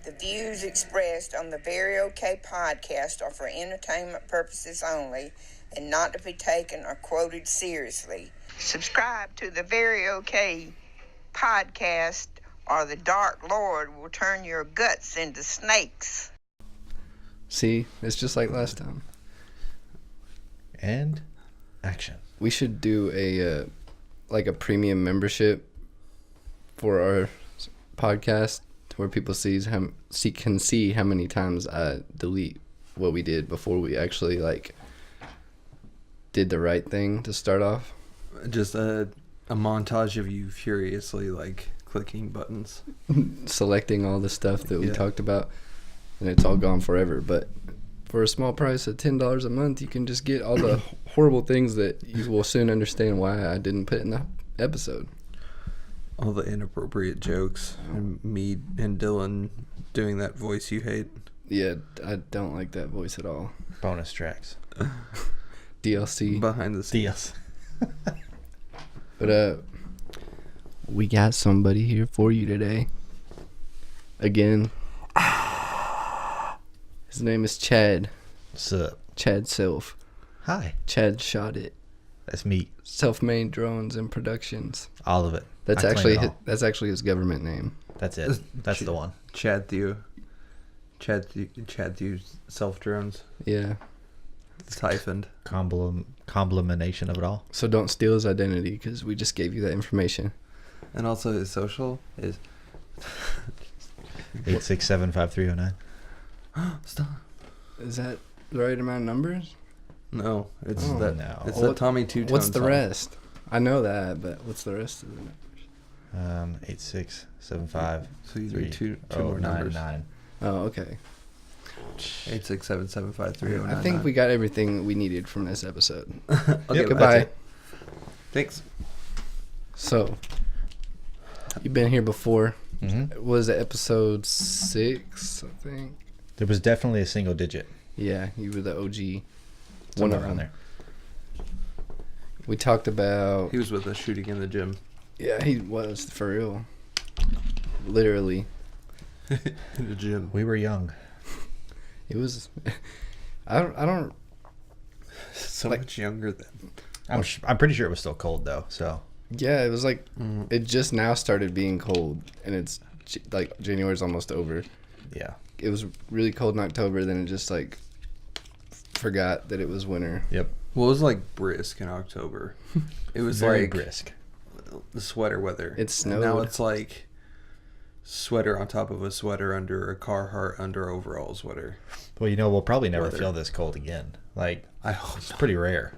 The views expressed on the Very Okay podcast are for entertainment purposes only and not to be taken or quoted seriously. Subscribe to the Very Okay podcast or the Dark Lord will turn your guts into snakes. See, it's just like last time. And action. We should do a like a premium membership for our podcast where people can see how many times I delete what we did before we actually like did the right thing to start off. Just a montage of you furiously like clicking buttons, selecting all the stuff that we talked about, and it's all gone forever. But for a small price of $10 a month, you can just get all the horrible things that you will soon understand why I didn't put in the episode. All the inappropriate jokes, and me and Dylan doing that voice you hate. Yeah, I don't like that voice at all. Bonus tracks. DLC. Behind the scenes. But we got somebody here for you today. Again. His name is Chad. What's up? Chad Self. Hi. Chad Shot It. That's me. Self-made drones and productions. All of it. That's actually his government name. That's it. That's the one. Chadthew self drones. Yeah. It's hyphened. Combination of it all. So don't steal his identity because we just gave you that information. And also his social is 8675309. Stop. Is that the right amount of numbers? No, it's No. It's the Tommy Two-Tone What's the song. rest? I know that, but what's the rest of the numbers? 8675. So you need two more numbers. 9. Oh, okay. 867753099. I think we got everything we needed from this episode. Okay, Goodbye. Thanks. So, you've been here before. Mm-hmm. Was it episode 6, I think? There was definitely a single digit. Yeah, you were the OG. Somewhere around there. We talked about... He was with us shooting in the gym. Yeah, he was, for real. Literally. In the gym. We were young. It was... I don't... So like, much younger than... I'm pretty sure it was still cold, though, so... Yeah, it was like... It just now started being cold, and it's... Like, January's almost over. Yeah. It was really cold in October, then it just, like... Forgot that it was winter. Yep. Well, it was like brisk in October. It was very like brisk. The sweater weather. It snowed. And now it's like sweater on top of a sweater under a Carhartt under overall sweater. Well, we'll probably never feel this cold again. Like, I hope it's pretty rare.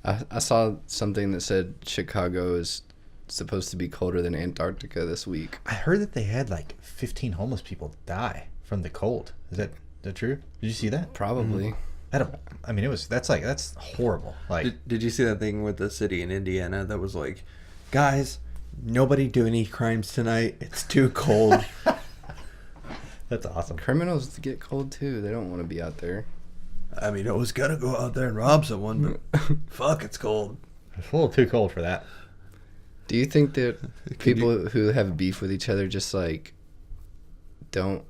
I saw something that said Chicago is supposed to be colder than Antarctica this week. I heard that they had like 15 homeless people die from the cold. Is that true? Did you see that? Probably. That's horrible. Like, did you see that thing with the city in Indiana that was like, guys, nobody do any crimes tonight. It's too cold. that's awesome. Criminals get cold too. They don't want to be out there. I mean, I was gonna go out there and rob someone, but fuck, it's cold. It's a little too cold for that. Do you think that people who have beef with each other just like don't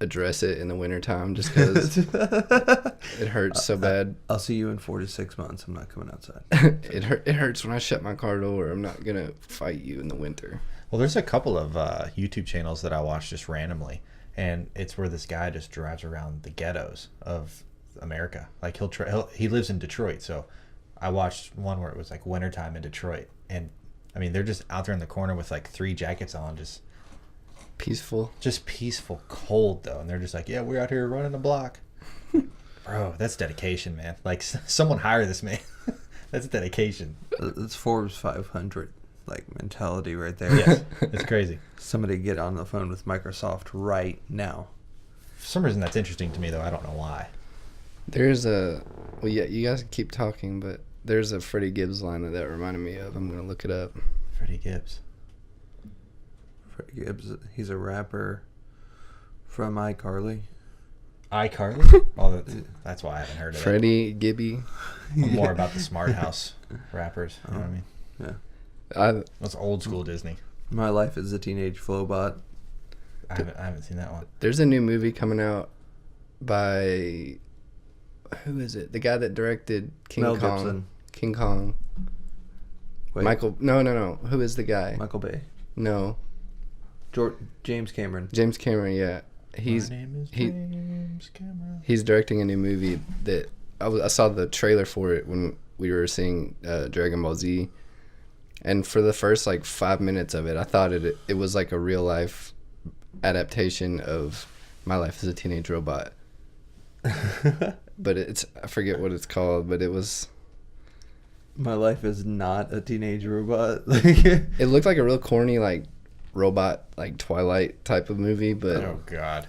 address it in the wintertime just because it hurts so bad? I'll see you in 4 to 6 months. I'm not coming outside. It hurts when I shut my car door. I'm not gonna fight you in the winter. Well, there's a couple of YouTube channels that I watch just randomly, and it's where this guy just drives around the ghettos of America. Like he lives in Detroit, so I watched one where it was like wintertime in Detroit, and I mean they're just out there in the corner with like 3 jackets on, just peaceful cold though, and they're just like, yeah, we're out here running the block. Bro, that's dedication, man. Like, someone hire this man. That's dedication. It's Forbes 500 like mentality right there. Yes, it's crazy. Somebody get on the phone with Microsoft right now. For some reason that's interesting to me though. I don't know why. There's a you guys keep talking, but there's a Freddie Gibbs line that reminded me of. I'm gonna look it up. Freddie Gibbs. Freddie Gibbs, he's a rapper from iCarly. iCarly? Oh, that's why I haven't heard of Freddie Gibby. I'm more about the Smart House rappers. You know what I mean? Yeah. That's old school Disney. My life is a teenage Flowbot. I haven't seen that one. There's a new movie coming out by, who is it? The guy that directed Mel Kong. Gibson. King Kong. Wait, Michael. No. Who is the guy? Michael Bay. No. James Cameron. James Cameron. Yeah. My name is James Cameron. He's directing a new movie that I saw the trailer for it when we were seeing Dragon Ball Z, and for the first like 5 minutes of it, I thought it was like a real life adaptation of My Life as a Teenage Robot. But I forget what it's called, but it was. My life is not a teenage robot. It looked like a real corny like robot like Twilight type of movie, but Oh God,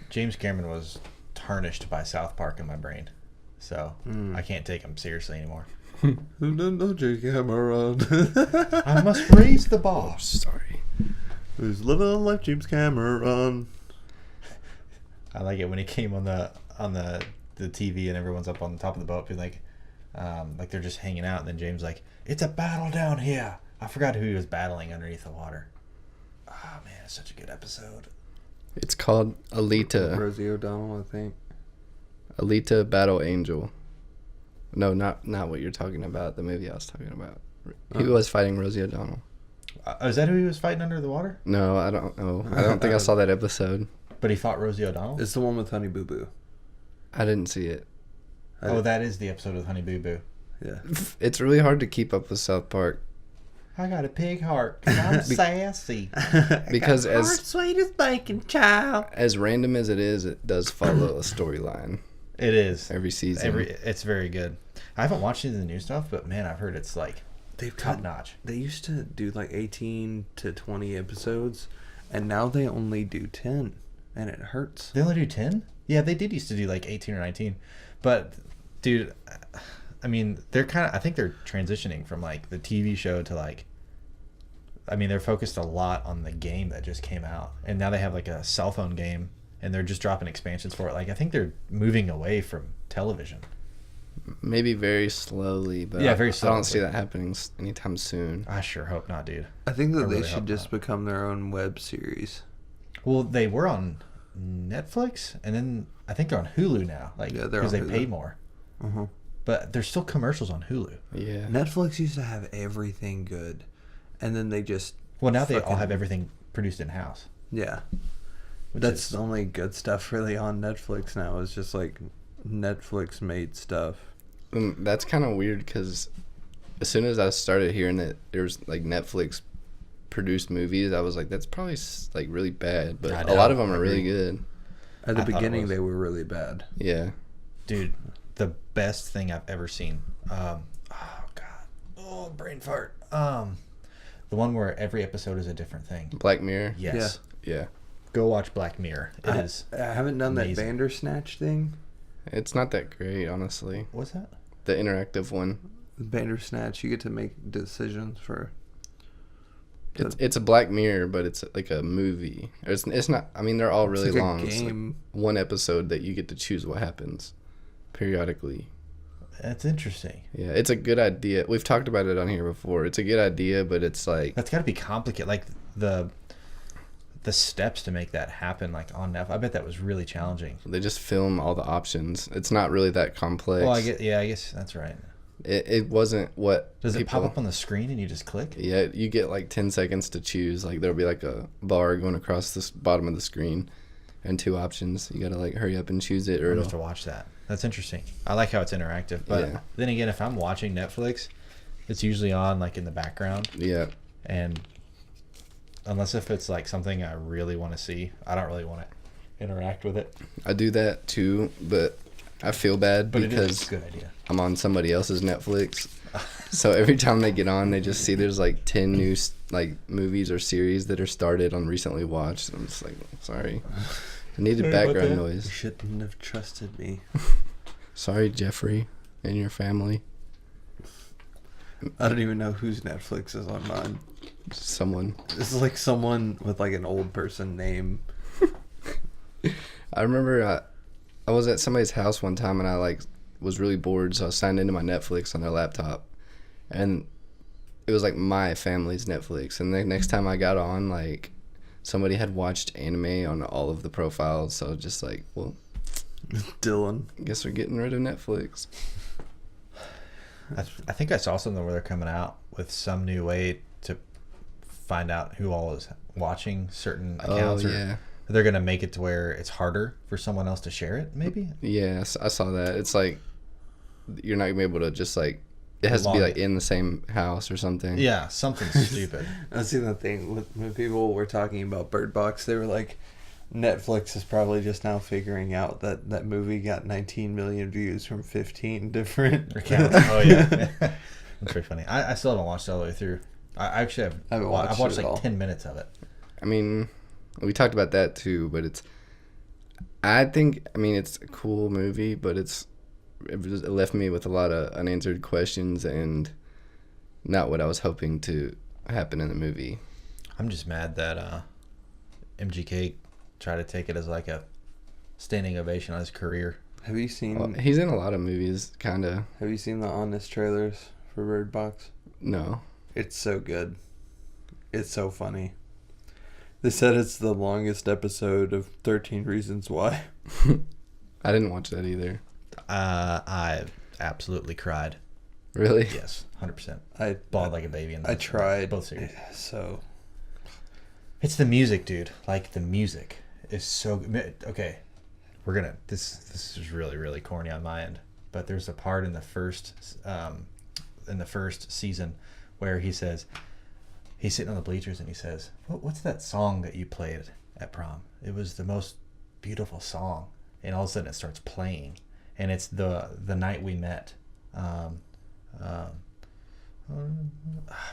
James Cameron was tarnished by South Park in my brain, so I can't take him seriously anymore. Who doesn't know James Cameron? I must raise the bar. sorry. Who's living a life, James Cameron? I like it when he came on the TV and everyone's up on the top of the boat, being like they're just hanging out, and then James like, it's a battle down here. I forgot who he was battling underneath the water. Oh man, it's such a good episode. It's called Alita. Rosie O'Donnell, I think. Alita Battle Angel. No, not what you're talking about. The movie I was talking about. He was fighting Rosie O'Donnell. Is that who he was fighting under the water? No, I don't know. I don't think I saw that episode. But he fought Rosie O'Donnell? It's the one with Honey Boo Boo. I didn't see it. That is the episode with Honey Boo Boo. Yeah. It's really hard to keep up with South Park I got a pig heart 'cause I'm sassy. because Heart sweet as bacon, child. as random as it is, it does follow a storyline It is. every season. It's very good. I haven't watched any of the new stuff, but man, I've heard it's like They've top notch. They used to do like 18 to 20 episodes, and now they only do 10, and it hurts. They only do 10? Yeah, they did used to do like 18 or 19. But, dude, I mean, I think they're transitioning from like the TV show to like, I mean, they're focused a lot on the game that just came out. And now they have like a cell phone game, and they're just dropping expansions for it. Like, I think they're moving away from television. Maybe very slowly, but Yeah, very I slowly. don't see that happening anytime soon. I sure hope not, dude. I think that I they really should hope just not. become their own web series. Well, they were on Netflix, and then I think they're on Hulu now. Like, Yeah, they're because on they Hulu. pay more. Uh-huh. But there's still commercials on Hulu. Yeah. Netflix used to have everything good, and then they just Well, now they all fucking- have everything produced in house. yeah. Which That's is- the only good stuff really on Netflix now. Is just like Netflix made stuff. That's kind of weird because as soon as I started hearing that there's like Netflix produced movies, I was like, that's probably like really bad. But I a know, lot of them I are really agree. good. At the I thought it beginning, was. they were really bad. Yeah. Dude, the best thing I've ever seen. Oh brain fart. The one where every episode is a different thing. Black Mirror. Yes. Yeah. Go watch Black Mirror. It is. I haven't done that amazing. Bandersnatch thing. It's not that great, honestly. What's that? The interactive one. Bandersnatch, you get to make decisions for. It's a Black Mirror, but it's like a movie. It's not. I mean, they're all really like a long. It's like game. one episode that you get to choose what happens periodically. That's interesting. Yeah, it's a good idea. We've talked about it on here before. It's a good idea, but it's like That's got to be complicated. Like the steps to make that happen, like on Netflix. I bet that was really challenging. they just film all the options. It's not really that complex. Well, I guess that's right. It wasn't what Does it people, pop up on the screen and you just click? Yeah, you get like 10 seconds to choose. Like there'll be like a bar going across the bottom of the screen and two options. You gotta like hurry up and choose it, or I'm gonna have it'll to watch that. That's interesting. I like how it's interactive. But Yeah. then again, if I'm watching Netflix, it's usually on like in the background, yeah. and unless if it's like something I really want to see, I don't really want to interact with it. I do that too, but I feel bad But it is because a good idea. I'm on somebody else's Netflix. So every time they get on, they just see there's like 10 new like movies or series that are started on recently watched. I'm just like, sorry. I needed Sorry about background that. You noise. shouldn't have trusted me. Sorry, Jeffrey and your family. I don't even know whose Netflix is on mine. Someone. This is like someone with like an old person name. I remember I was at somebody's house one time and I like was really bored, so I signed into my Netflix on their laptop, and it was like my family's Netflix. And the next time I got on, like somebody had watched anime on all of the profiles, so just like, well, Dylan. I guess we're getting rid of Netflix. I think I saw something where they're coming out with some new way to find out who all is watching certain accounts. Oh, yeah. They're going to make it to where it's harder for someone else to share it, maybe? Yeah, I saw that. It's like you're not going to be able to just like, it has to be like in the same house or something. Yeah, something stupid. I seen that thing when people were talking about Bird Box. They were like, Netflix is probably just now figuring out that that movie got 19 million views from 15 different Accounts. Oh, yeah. That's very funny. I still haven't watched it all the way through. I actually have. I haven't I've watched it like all. 10 minutes of it. I mean, we talked about that too, but it's, I think, I mean, it's a cool movie, but it left me with a lot of unanswered questions and not what I was hoping to happen in the movie. I'm just mad that MGK tried to take it as like a standing ovation on his career. Have you seen? Well, he's in a lot of movies, kind of. Have you seen the Honest trailers for Bird Box? No. It's so good. It's so funny. They said it's the longest episode of 13 Reasons Why. I didn't watch that either. I absolutely cried. Really? Yes, 100%. I Bawled like a baby. In I tried. both series. So It's the music, dude. Like, the music is so good. Okay, we're gonna. This is really, really corny on my end, but there's a part in the first season where he says, he's sitting on the bleachers and he says, "What's that song that you played at prom? It was the most beautiful song." And all of a sudden it starts playing, and it's the night we met. I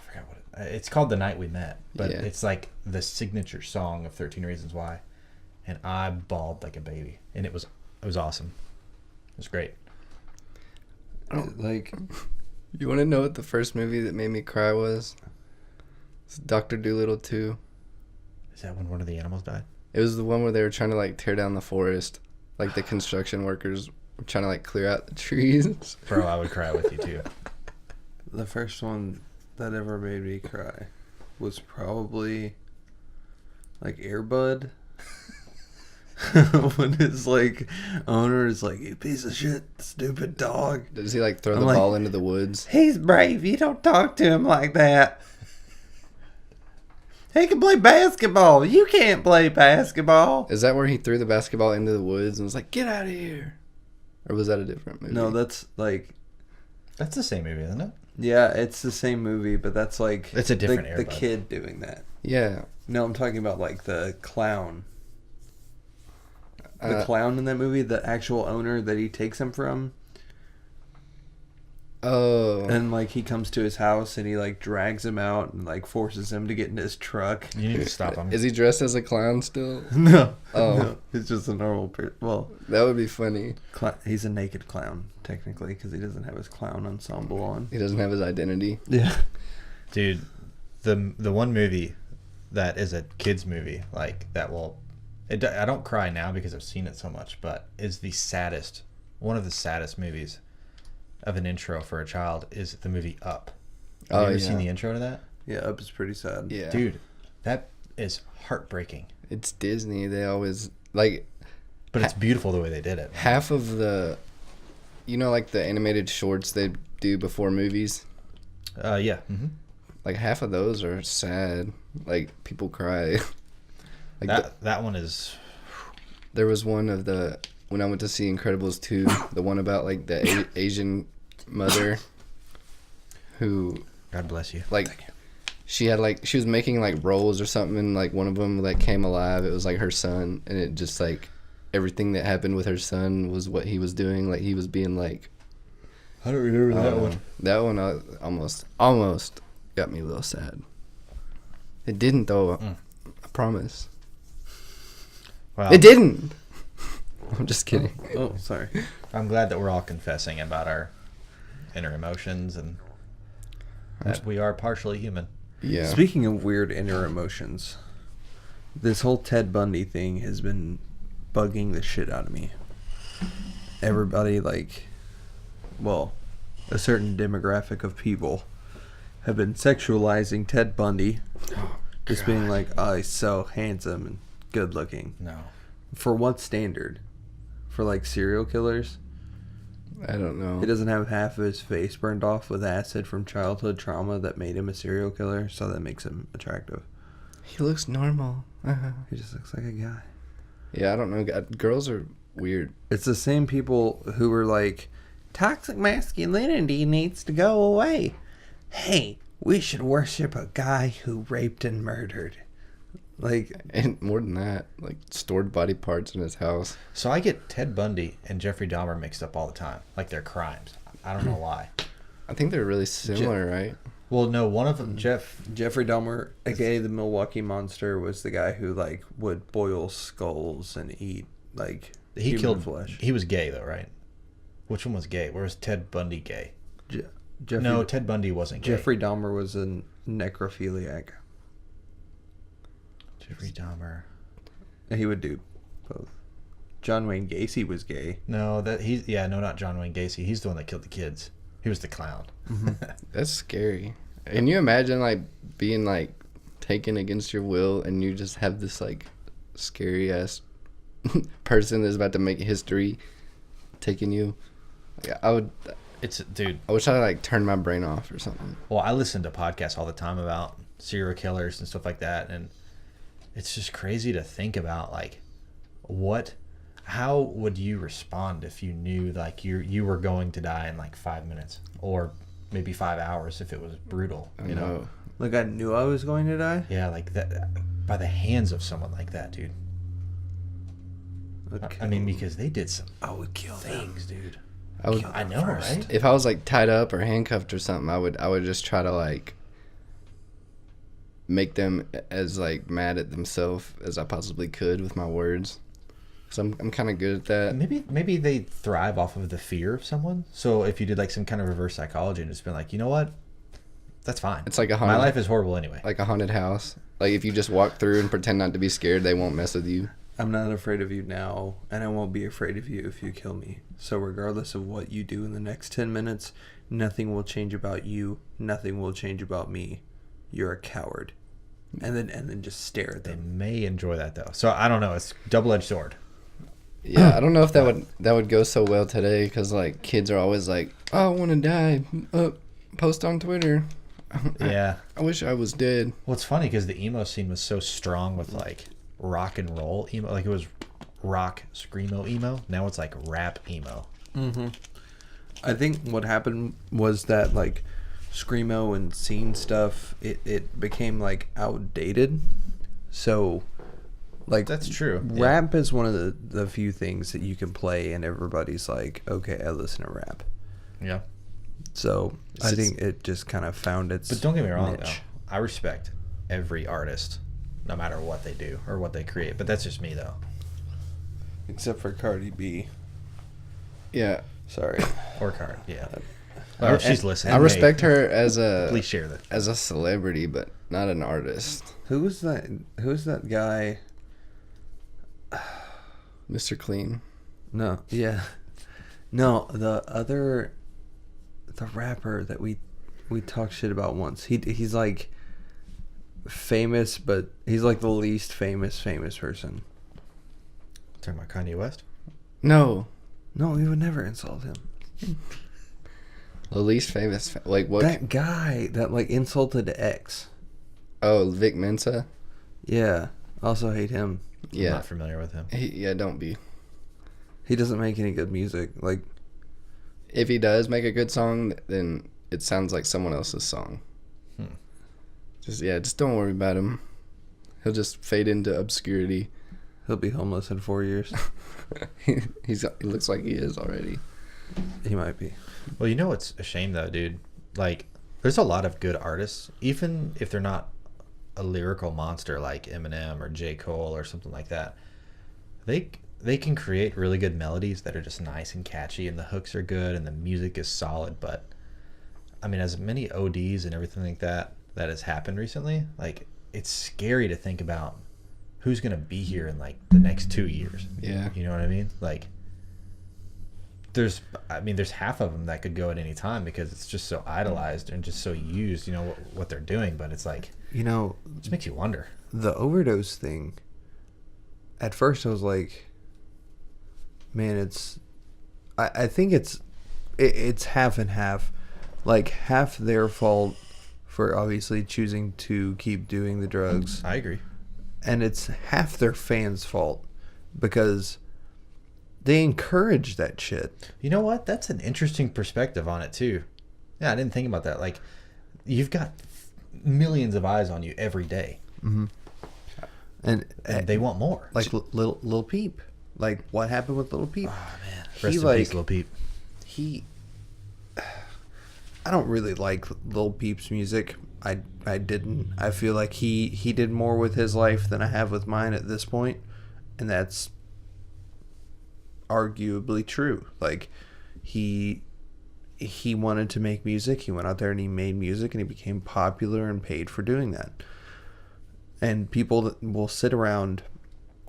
forgot what it's called. The Night We Met, but Yeah. it's like the signature song of 13 Reasons Why, and I bawled like a baby, and it was awesome. It was great. like You want to know what the first movie that made me cry was? It's Dr. Dolittle 2. Is that when one of the animals died? It was the one where they were trying to like tear down the forest. Like the construction workers were trying to like clear out the trees. Bro, I would cry with you too. the first one that ever made me cry was probably like Air Bud. When his like owner is like, "You piece of shit, stupid dog." Does he like throw I'm the like, ball into the woods? He's brave. You don't talk to him like that. He can play basketball. You can't play basketball. Is that where he threw the basketball into the woods and was like, "Get out of here"? Or was that a different movie? No, that's like, That's the same movie, isn't it? yeah, it's the same movie, but that's like It's a different Air the Bud. kid doing that. Yeah. No, I'm talking about like the clown. The clown in that movie, the actual owner that he takes him from. Oh. And like he comes to his house and he like drags him out and like forces him to get in his truck. You need to stop him. Is he dressed as a clown still? No. Oh. No, he's just a normal person. Well, That would be funny. he's a naked clown technically because he doesn't have his clown ensemble on. He doesn't have his identity. Yeah. Dude, the one movie that is a kids movie like that will, I don't cry now because I've seen it so much, but is one of the saddest movies of an intro for a child is the movie Up. Have you ever seen the intro to that? Yeah, Up is pretty sad. Yeah. Dude, that is heartbreaking. It's Disney. They always like But it's beautiful the way they did it. half of the, you know, like the animated shorts they do before movies. Yeah. Mm-hmm. Like half of those are sad. Like people cry. Like That one is. there was one of the when I went to see Incredibles 2, the one about like the Asian mother who God bless you. like she was making like rolls or something, and like one of them like came alive. It was like her son, and it just like everything that happened with her son was what he was doing. Like he was being like, I don't remember that one. That one almost got me a little sad. It didn't though. I promise. Well, It didn't. I'm just kidding. Oh, sorry. I'm glad that we're all confessing about our inner emotions and that we are partially human. Yeah. Speaking of weird inner emotions, this whole Ted Bundy thing has been bugging the shit out of me. Everybody, like, well, a certain demographic of people have been sexualizing Ted Bundy Just being like, oh, he's so handsome and good looking. No. For what standard? For like serial killers? I don't know. He doesn't have half of his face burned off with acid from childhood trauma that made him a serial killer, so that makes him attractive. He looks normal. He just looks like a guy. Yeah, I don't know. Girls are weird. It's the same people who were like, toxic masculinity needs to go away. Hey, we should worship a guy who raped and murdered. Like, And more than that, like stored body parts in his house. So I get Ted Bundy and Jeffrey Dahmer mixed up all the time, like their crimes. I don't know why. I think they're really similar, right? Well, no, one of them, Jeffrey Dahmer, aka the Milwaukee Monster, was the guy who like would boil skulls and eat like he human killed flesh. He was gay though, right? Which one was gay? Where was Ted Bundy gay? Jeffrey, No, Ted Bundy wasn't gay. Jeffrey Dahmer was a necrophiliac. Jeffrey Dahmer. He would do both. John Wayne Gacy was gay. No, not John Wayne Gacy. He's the one that killed the kids. He was the clown. That's scary. Can you imagine like being like taken against your will and you just have this like scary ass person that's about to make history taking you? Like, I would try to like turn my brain off or something. Well, I listen to podcasts all the time about serial killers and stuff like that, and it's just crazy to think about like how would you respond if you knew like you were going to die in like 5 minutes or maybe 5 hours if it was brutal, you know? Like I knew I was going to die? Yeah, like that by the hands of someone like that, dude. I mean, because they did some I would kill things, dude. I know, right? If I was like tied up or handcuffed or something, I would just try to like make them as like mad at themselves as I possibly could with my words. So I'm kind of good at that. Maybe they thrive off of the fear of someone. So if you did like some kind of reverse psychology and just been like, you know what, that's fine. It's like my life is horrible anyway. Like a haunted house. Like if you just walk through and pretend not to be scared, they won't mess with you. I'm not afraid of you now, and I won't be afraid of you if you kill me. So regardless of what you do in the next 10 minutes, nothing will change about you. Nothing will change about me. You're a coward. And then just stare at They them. may enjoy that though. So I don't know. It's double-edged sword. Yeah, I don't know if that would go so well today because like kids are always like, "Oh, I want to die." Post on Twitter. Yeah. I wish I was dead. Well, it's funny because the emo scene was so strong with like rock and roll emo. Like it was rock screamo emo. Now it's like rap emo. Mm-hmm. I think what happened was that like screamo and scene stuff, it became like outdated. So like That's true. Rap is one of the few things that you can play and everybody's like, okay, I listen to rap. Yeah. So I think it just kind of found its But don't get me wrong, niche. though. I respect every artist, no matter what they do or what they create. But that's just me, though. Except for Cardi B. Yeah, Sorry. Or Card, yeah. Or if she's listening. I respect her as Please share that. as a celebrity, but not an artist. Who's that guy? Mr. Clean. No, yeah. No, the rapper that we talked shit about once. He's like famous, but he's like the least famous person. Talking about Kanye West? No, We would never insult him. the least famous. Like what? That guy that like insulted X. Oh, Vic Mensa. Yeah, also hate him. I'm Yeah, not familiar with him. don't be. He doesn't make any good music. Like, If he does make a good song, then it sounds like someone else's song. Just don't worry about him. He'll just fade into obscurity. he'll be homeless in 4 years. He looks like he is already. He might be. Well, you know what's a shame, though, dude? Like, there's a lot of good artists, even if they're not a lyrical monster like Eminem or J. Cole or something like that. They can create really good melodies that are just nice and catchy, and the hooks are good, and the music is solid. But I mean, as many ODs and everything like that has happened recently, like it's scary to think about who's gonna be here in like the next 2 years. Yeah. You know what I mean? Like, there's half of them that could go at any time because it's just so idolized and just so used. You know what they're doing, but it's like You know, It just makes you wonder. the overdose thing, at first I was like, man, I think it's half and half. Like, half their fault for obviously choosing to keep doing the drugs. I agree. And it's half their fans' fault because they encourage that shit. You know what? That's an interesting perspective on it too. Yeah, I didn't think about that. Like, you've got millions of eyes on you every day, And they want more. like Lil Peep. Like, what happened with Lil Peep? Oh man, He, rest in like- peace, Lil Peep. I don't really like Lil Peep's music. I didn't. I feel like he did more with his life than I have with mine at this point, and that's arguably true. Like, he wanted to make music. He went out there and he made music, and he became popular and paid for doing that. And people that will sit around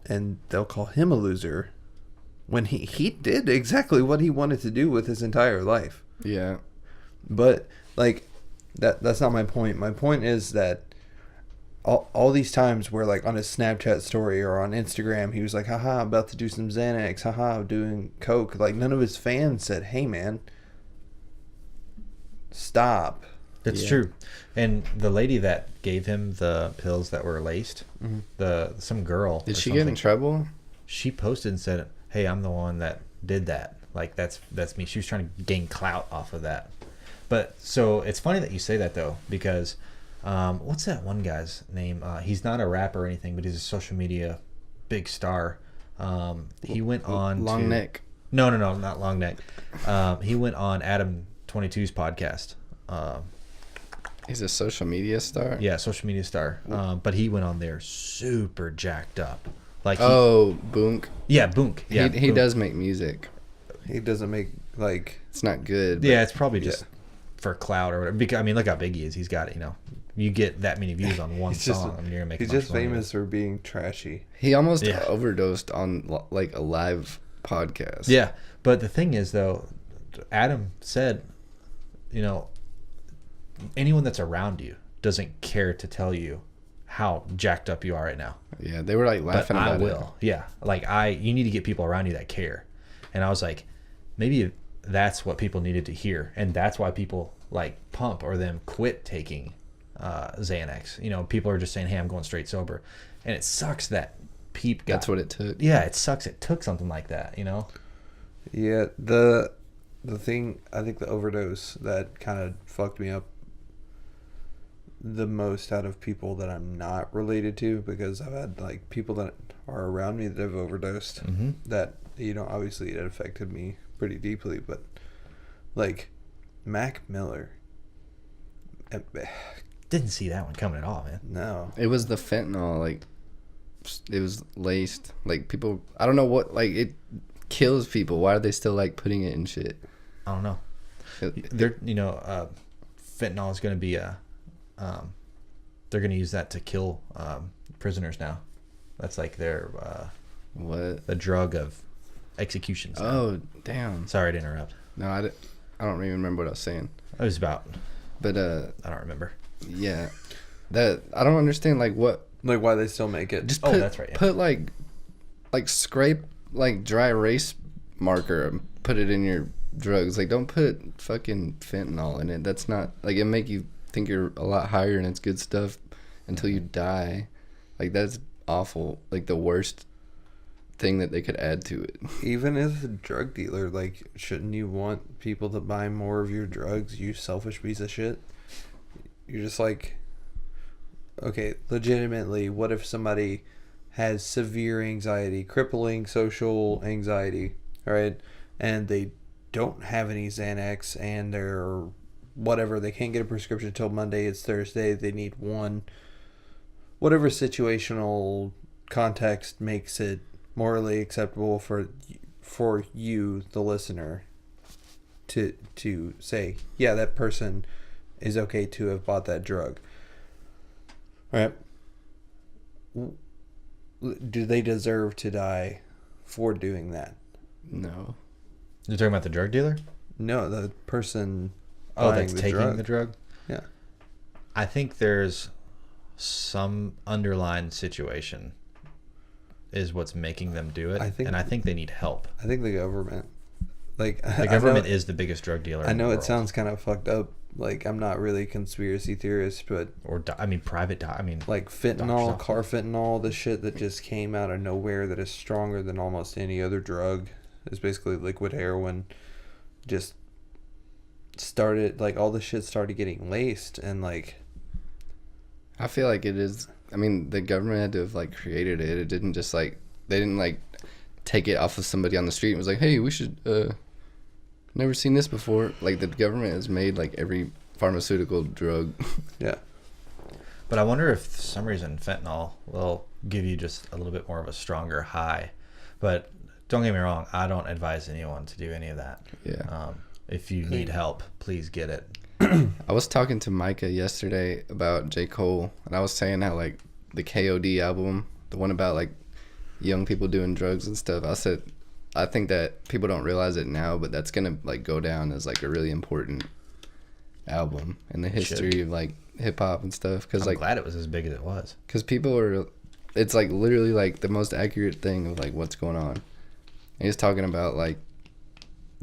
and they'll call him a loser when he did exactly what he wanted to do with his entire life. Yeah. But like that's not my point. My point is that all these times where, like, on his Snapchat story or on Instagram, he was like, haha, I'm about to do some Xanax, haha, I'm doing coke. Like, none of his fans said, hey man, stop. That's Yeah. true. And the lady that gave him the pills that were laced, some girl. Did or she get in something, trouble? She posted and said, "Hey, I'm the one that did that. Like, that's me." She was trying to gain clout off of that. But so it's funny that you say that though, because what's that one guy's name? He's not a rapper or anything, but he's a social media big star. He went on Long neck. No, not Long Neck. He went on Adam 22's podcast. He's a social media star. Yeah, social media star. But he went on there super jacked up. Like, Boonk. yeah, Boonk. Yeah, he Boonk. does make music. He doesn't make, like, It's not good. But Yeah, it's probably just for clout or whatever. Because, I mean, look how big he is. He's got, you get that many views on one he's just, song, and you're gonna make. he's a bunch just of money. famous for being trashy. He almost Yeah. overdosed on like a live podcast. Yeah, but the thing is, though, Adam said, anyone that's around you doesn't care to tell you how jacked up you are right now. Yeah, they were like But laughing I about will. Yeah, like you need to get people around you that care. And I was like, maybe that's what people needed to hear, and that's why people like Pump or them quit taking Xanax. People are just saying, "Hey, I'm going straight sober," and it sucks that Peep got. That's what it took. Yeah, it sucks. It took something like that. Yeah, the thing, I think the overdose that kind of fucked me up the most out of people that I'm not related to, because I've had, like, people that are around me that have overdosed, that, obviously it affected me pretty deeply, but, like, Mac Miller. Didn't see that one coming at all, man. No. It was the fentanyl, like, it was laced. Like, people, I don't know what, like, it kills people. Why are they still, like, putting it in shit? I don't know. Fentanyl is going to be they're going to use that to kill prisoners now. That's like their what? The drug of executions now. Oh, damn. Sorry to interrupt. No, I don't even remember what I was saying. It was about, but I don't remember. Yeah, that I don't understand. Like, what? Like, why they still make it? Just that's right. Yeah. Put like scrape like dry erase marker and put it in your drugs. Like, don't put fucking fentanyl in it. That's not, like, it make you think you're a lot higher and it's good stuff until you die. Like, that's awful. Like, the worst thing that they could add to it. Even as a drug dealer, like, shouldn't you want people to buy more of your drugs, you selfish piece of shit? You're just like, okay, legitimately, what if somebody has severe anxiety, crippling social anxiety, right? And they don't have any Xanax, and they're whatever, they can't get a prescription until Monday, it's Thursday, they need one. Whatever situational context makes it morally acceptable for you, the listener, to say, yeah, that person is okay to have bought that drug. Right? Do they deserve to die for doing that? No. You're talking about the drug dealer? No, the person that's taking the drug? Yeah. I think there's some underlying situation is what's making them do it. I think they need help. I think the government, like the government is the biggest drug dealer. I know in the it world. sounds kind of fucked up. Like, I'm not really a conspiracy theorist, but like fentanyl, car fentanyl, the shit that just came out of nowhere that is stronger than almost any other drug, is basically liquid heroin. Just started, like, all the shit started getting laced, and like, I feel like it is. I mean, the government had to have like created it. It didn't just like they didn't like take it off of somebody on the street and was like, hey, we should never seen this before. Like, the government has made like every pharmaceutical drug. Yeah. But I wonder if for some reason fentanyl will give you just a little bit more of a stronger high. But don't get me wrong, I don't advise anyone to do any of that. Yeah. If you need help, please get it. I was talking to Micah yesterday about J. Cole, and I was saying how like the KOD album, the one about like young people doing drugs and stuff, I said I think that people don't realize it now, but that's gonna like go down as like a really important album in the history of like hip hop and stuff. Cause I'm glad it was as big as it was. Cause people are, it's like literally like the most accurate thing of like what's going on. And he's talking about like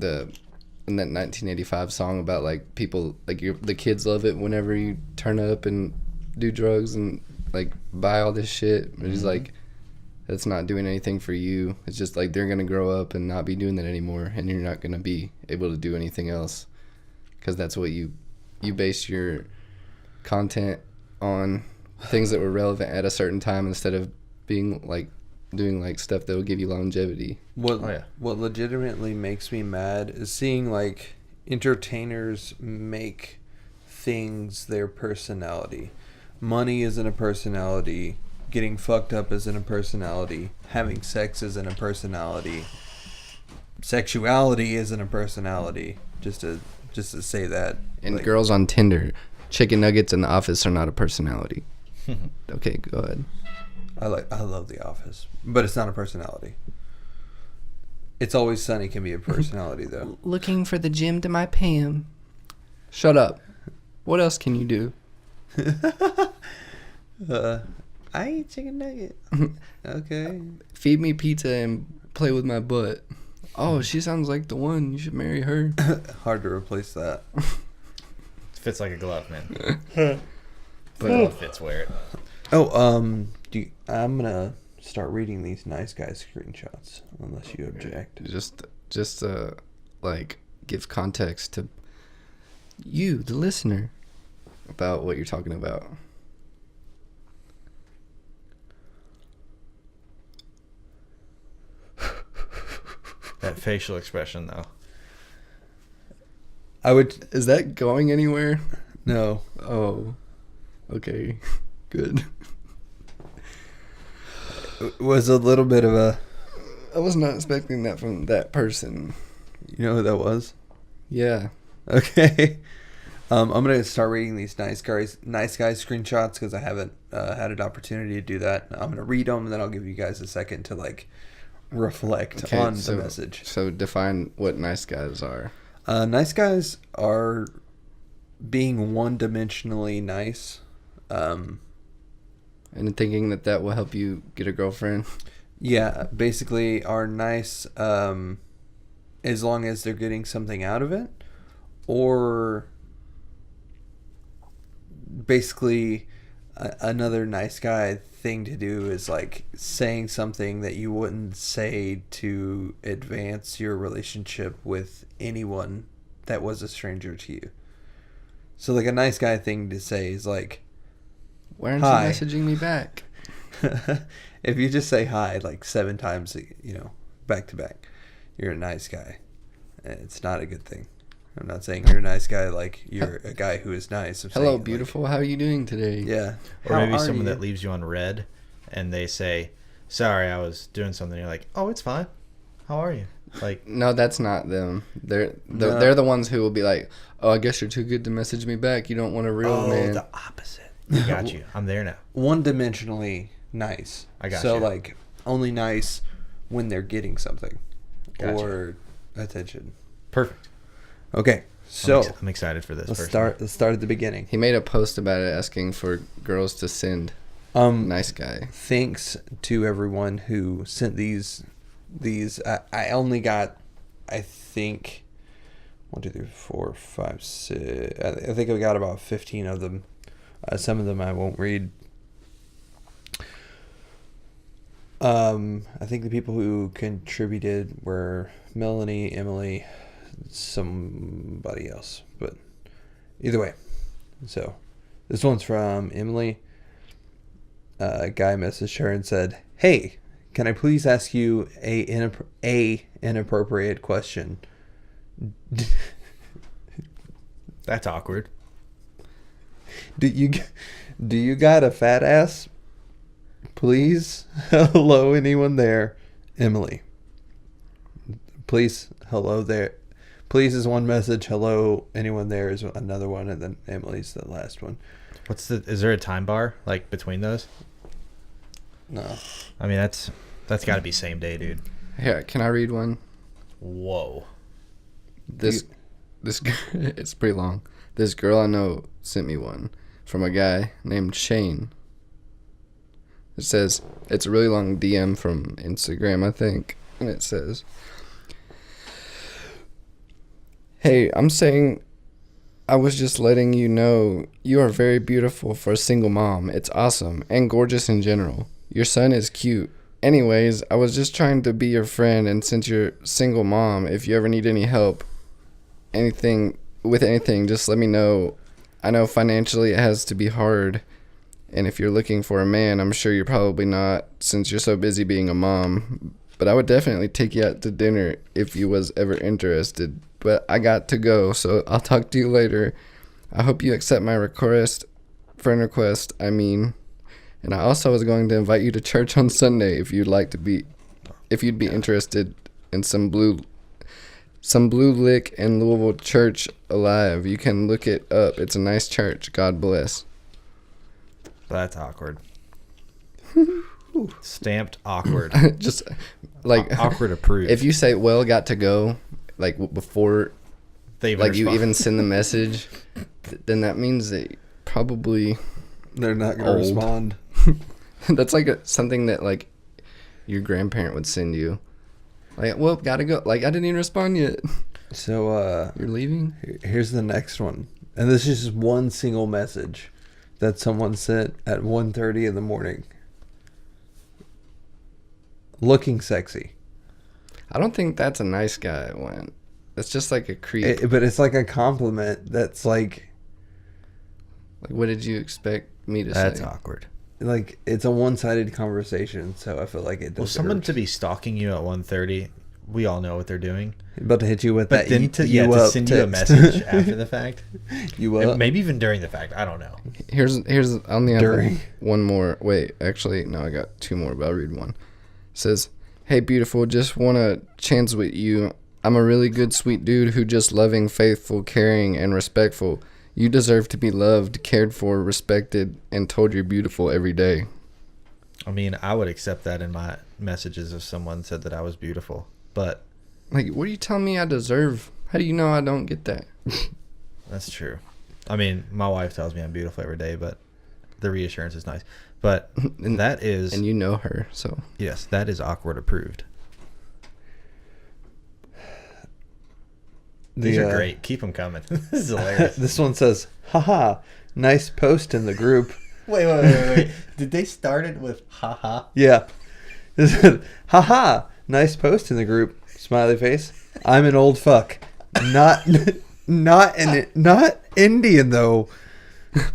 in that 1985 song about like people like the kids love it whenever you turn up and do drugs and like buy all this shit. But he's like, that's not doing anything for you. It's just like they're gonna grow up and not be doing that anymore, and you're not gonna be able to do anything else, because that's what you base your content on, things that were relevant at a certain time instead of being like doing like stuff that will give you longevity. What legitimately makes me mad is seeing like entertainers make things their personality. Money isn't a personality. Getting fucked up isn't a personality. Having sex isn't a personality. Sexuality isn't a personality. Just to say that. And like, girls on Tinder, chicken nuggets in the office are not a personality. Okay, go ahead. I love The Office, but it's not a personality. It's Always Sunny can be a personality though. Looking for the gym to my Pam. Shut up. What else can you do? I eat chicken nugget. Okay. Feed me pizza and play with my butt. Oh, she sounds like the one. You should marry her. Hard to replace that. Fits like a glove, man. But it fits, wear it. Oh, I'm gonna start reading these nice guy screenshots, unless you object. Just like give context to you, the listener, about what you're talking about. That facial expression, though. Is that going anywhere? No. Oh, okay, good. It was a little bit of a. I was not expecting that from that person. You know who that was? Yeah. Okay. I'm gonna start reading these nice guys screenshots because I haven't had an opportunity to do that. I'm gonna read them and then I'll give you guys a second to like reflect on the message. So define what nice guys are. Nice guys are being one-dimensionally nice. And thinking that will help you get a girlfriend. Yeah, basically are nice as long as they're getting something out of it, or basically another nice guy thing to do is like saying something that you wouldn't say to advance your relationship with anyone that was a stranger to you. So like a nice guy thing to say is like, why aren't hi. you messaging me back? If you just say hi like 7 times, back to back, you're a nice guy. It's not a good thing. I'm not saying you're a nice guy like you're a guy who is nice. Hello, beautiful. How are you doing today? Yeah. Or maybe someone that leaves you on red and they say, sorry, I was doing something. You're like, oh, it's fine. How are you? Like, no, that's not them. They're the ones who will be like, oh, I guess you're too good to message me back. You don't want a real man. Oh, the opposite. I got you. I'm there now. One-dimensionally nice. I got you. So like only nice when they're getting something Gotcha. or attention. Perfect. Okay, So I'm excited for this. Let's start at the beginning. He made a post about it asking for girls to send. Nice guy. Thanks to everyone who sent these. I only got, I think, 1, 2, 3, 4, 5, 6. I think I got about 15 of them. Some of them I won't read. I think the people who contributed were Melanie, Emily, somebody else. But either way, so this one's from Emily. A guy messaged her and said, "Hey, can I please ask you a inappropriate question?" That's awkward. Do you got a fat ass? Please, hello, anyone there? Emily. Please, hello there. Please is one message. Hello, anyone there is another one, and then Emily's the last one. Is there a time bar like between those? No. I mean, that's got to be same day, dude. Here, can I read one? Whoa. This it's pretty long. This girl I know sent me one from a guy named Shane. It says, it's a really long DM from Instagram, I think. And it says, "Hey, I'm saying I was just letting you know you are very beautiful for a single mom. It's awesome and gorgeous in general. Your son is cute. Anyways, I was just trying to be your friend, and since you're single mom, if you ever need any help, anything, just let me know. I know financially it has to be hard. And if you're looking for a man, I'm sure you're probably not, since you're so busy being a mom. But I would definitely take you out to dinner if you was ever interested. But I got to go, so I'll talk to you later. I hope you accept my friend request, And I also was going to invite you to church on Sunday if you'd be interested in some blue lick in Louisville church alive. You can look it up. It's a nice church. God bless." That's awkward. Stamped awkward. Just like awkward approved. If you say, "Well, got to go," like before they you even send the message, then that means that probably they're not going to respond. That's like something that like your grandparent would send you. Like, "Well, gotta go." Like, I didn't even respond yet. So you're leaving? Here's the next one, and this is just one single message that someone sent at 1:30 in the morning. "Looking sexy." I don't think that's a nice guy one. That's just like a creep. But it's like a compliment that's like what did you expect me to say? That's awkward. Like, it's a one-sided conversation, so I feel like it does. Well, someone to be stalking you at 1:30, we all know what they're doing. About to hit you with but that. Then to send you a message after the fact. Maybe even during the fact. I don't know. Here's I only have one more. Wait, actually, no, I got two more, but I'll read one. It says, "Hey, beautiful, just want to chance with you. I'm a really good, sweet dude who just loving, faithful, caring, and respectful. You deserve to be loved, cared for, respected, and told you're beautiful every day." I mean, I would accept that in my messages if someone said that I was beautiful. But like, what are you telling me I deserve? How do you know I don't get that? That's true. I mean, my wife tells me I'm beautiful every day, but the reassurance is nice. But that is... And you know her, so... Yes, that is awkward approved. These are great. Keep them coming. This is hilarious. This one says, "Haha, nice post in the group." Wait. Did they start it with haha? Yeah. This said, "Haha, nice post in the group." Smiley face. "I'm an old fuck. Not Indian though."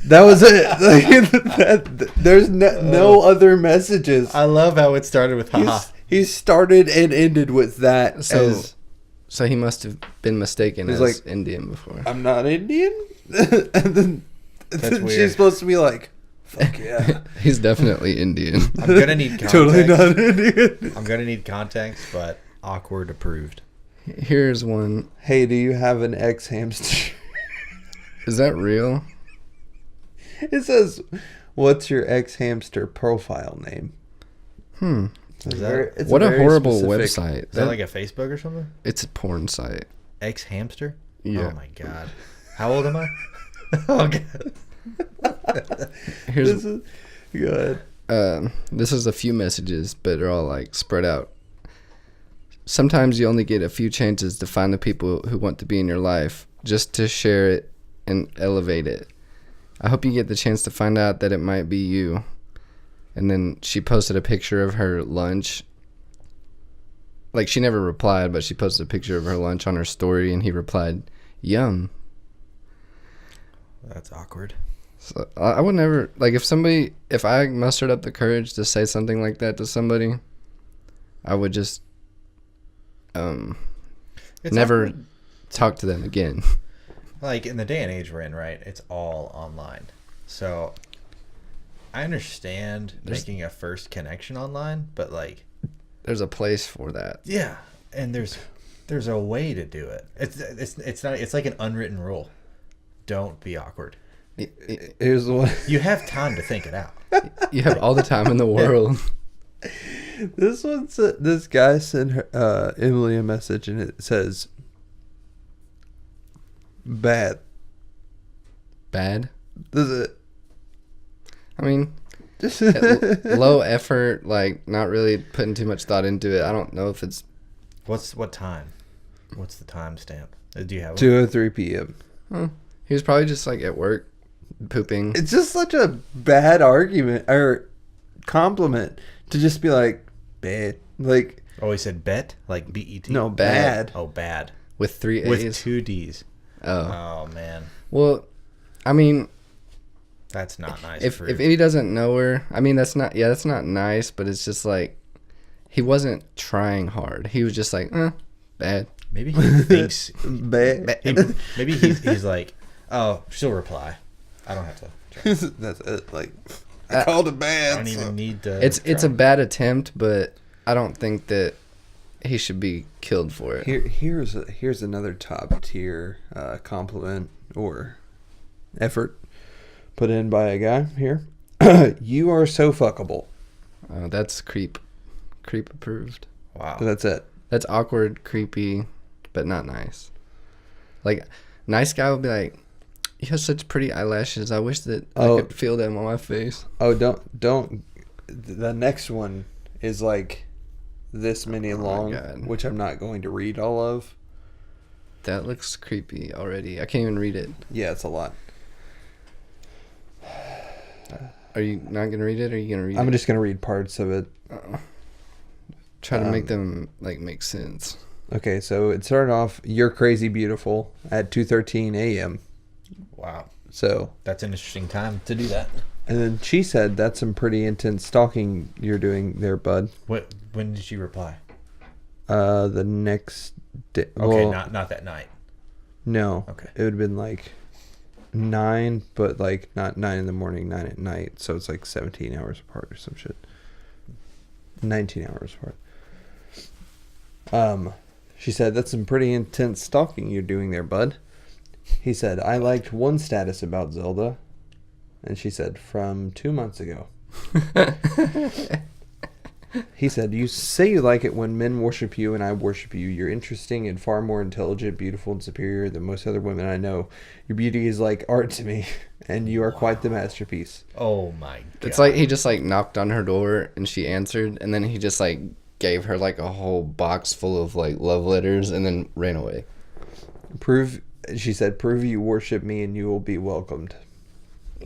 That was it. There's no other messages. I love how it started with haha. He started and ended with that. So he must have been mistaken as like, Indian before. "I'm not Indian?" And then she's supposed to be like, "Fuck yeah." He's definitely Indian. I'm going to need context. Totally not Indian. I'm going to need context, but awkward approved. Here's one. "Hey, do you have an ex-hamster?" Is that real? It says, "What's your ex-hamster profile name?" What a horrible website. Is that like a Facebook or something? It's a porn site. Ex-hamster? Yeah. Oh my god. How old am I? Oh god. Here's Go ahead. this is a few messages, but they're all like spread out. Sometimes you only get a few chances to find the people who want to be in your life, just to share it and elevate it. I hope you get the chance to find out that it might be you. And then she posted a picture of her lunch. Like, she never replied, but she posted a picture of her lunch on her story, and he replied, "Yum." That's awkward. So I would never, like, if I mustered up the courage to say something like that to somebody, I would just never awkward. talk to them again. Like, in the day and age we're in, right? It's all online. So I understand making a first connection online, but like, There's a place for that. yeah, and there's a way to do it. It's not. It's like an unwritten rule. Don't be awkward. Here's the one. You have time to think it out. You have all the time in the world. This guy sent her, Emily a message, and it says, "Bad." Bad. This is it. I mean, Just low effort, like, not really putting too much thought into it. I don't know if it's What time? What's the time stamp? Do you have one? 2:03 p.m. he was probably just like at work pooping. It's just such a bad argument or compliment to just be like, bad. Like, Oh, he said bet? Like B-E-T? no, Bad. bad. Oh, bad. With 3 A's. With 2 D's. Oh. Oh, man. Well, I mean, That's not nice. if he doesn't know her, I mean, that's not nice, but it's just like, he wasn't trying hard. He was just like, bad. Maybe he thinks... Bad. Maybe he's like, oh, she'll reply. I don't have to try. That's it. Like, I called it bad. I don't even need to It's a try. bad attempt, but I don't think that he should be killed for it. Here's another top tier compliment or effort put in by a guy here. You are so fuckable. That's creep approved. Wow. So that's it. That's awkward, creepy, but not nice. Like, nice guy would be like, "You have such pretty eyelashes. I wish that I could feel them on my face." Oh, don't. The next one is like this many Oh my long, God. which I'm not going to read all of. That looks creepy already. I can't even read it. Yeah, it's a lot. Are you not gonna read it, or are you gonna read I'm it? just going to read parts of it. Try to make them like make sense. Okay, so it started off, "You're crazy beautiful" at 2:13 a.m. Wow. So, That's an interesting time to do that. and then she said, "That's some pretty intense stalking you're doing there, bud." When did she reply? The next day. Okay, Well, not that night. no. Okay. It would have been like 9, but like not 9 in the morning, 9 at night. So it's like 17 hours apart or some shit. 19 hours apart. She said, "That's some pretty intense stalking you're doing there, bud." He said, "I liked one status about Zelda." And she said, "From 2 months ago." He said, "You say you like it when men worship you and I worship you. You're interesting and far more intelligent, beautiful, and superior than most other women I know. Your beauty is like art to me, and you are quite the masterpiece." Oh my god. It's like he just like knocked on her door and she answered, and then he just like gave her like a whole box full of like love letters and then ran away. She said, "Prove you worship me and you will be welcomed."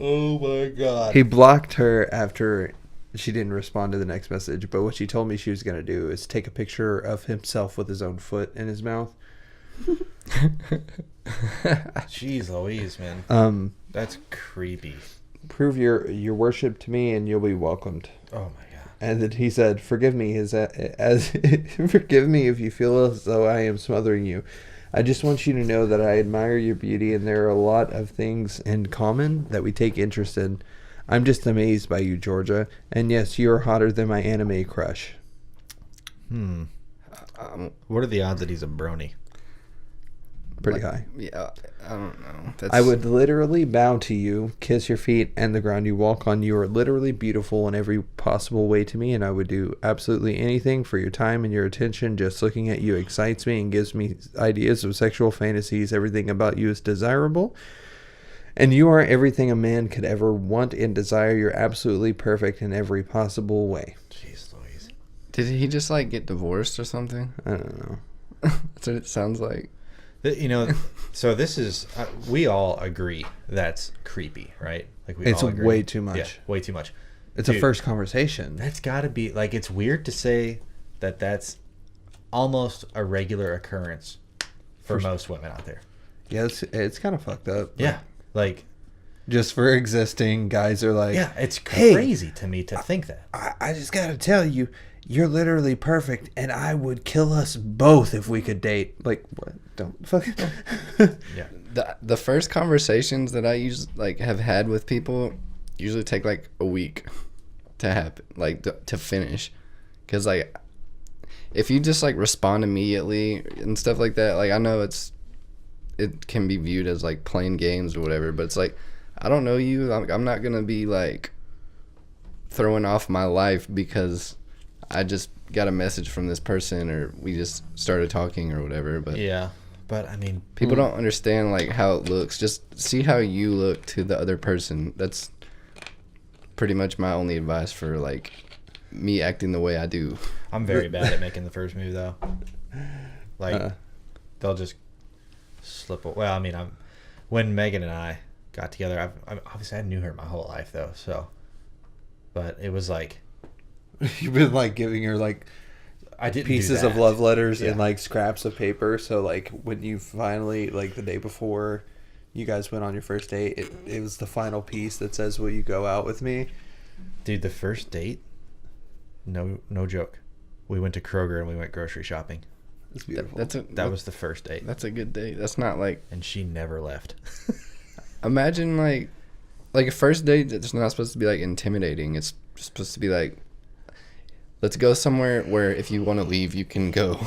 Oh my god. He blocked her after she didn't respond to the next message, but what she told me she was going to do is take a picture of himself with his own foot in his mouth. Jeez Louise, man. That's creepy. "Prove your worship to me and you'll be welcomed." Oh my god. And then he said, "Forgive me forgive me if you feel as though I am smothering you. I just want you to know that I admire your beauty and there are a lot of things in common that we take interest in. I'm just amazed by you, Georgia. And yes, you're hotter than my anime crush." What are the odds that he's a brony? Pretty like, high. Yeah, I don't know. I would literally bow to you, kiss your feet and the ground you walk on. You are literally beautiful in every possible way to me, and I would do absolutely anything for your time and your attention. Just looking at you excites me and gives me ideas of sexual fantasies. Everything about you is desirable, and you are everything a man could ever want and desire. You're absolutely perfect in every possible way. Jeez Louise. Did he just like get divorced or something? I don't know. That's what it sounds like. You know, so this is we all agree that's creepy, right? Like It's all agree. way too much. Yeah, way too much. It's Dude, a first conversation. That's got to be like, it's weird to say that that's almost a regular occurrence for most women out there. Yeah, it's kind of fucked up. Yeah, like Just for existing, guys are like, yeah, it's "Hey, crazy to me to think that. I just gotta tell you, you're literally perfect, and I would kill us both if we could date. Like, what? Don't fucking. Yeah, The first conversations that I have had with people usually take like a week to happen, like to finish, because like if you just like respond immediately and stuff like that, like I know it can be viewed as like playing games or whatever, but it's like I don't know you. I'm not gonna be like throwing off my life because I just got a message from this person or we just started talking or whatever. But yeah, but I mean, people don't understand like how it looks. Just see how you look to the other person. That's pretty much my only advice for like me acting the way I do. I'm very bad at making the first move though. Like they'll just slip. Well, I mean, when Megan and I got together, obviously I knew her my whole life though. So, but it was like You've been like giving her like I didn't pieces do of that. love letters Yeah. and like scraps of paper. So like when you finally like the day before you guys went on your first date, it was the final piece that says, "Will you go out with me?" Dude, the first date, no joke. We went to Kroger and we went grocery shopping. It's beautiful. That was the first date. That's a good date. That's not like, And she never left. imagine like a first date. It's not supposed to be like intimidating. It's supposed to be like, let's go somewhere where if you want to leave, you can go.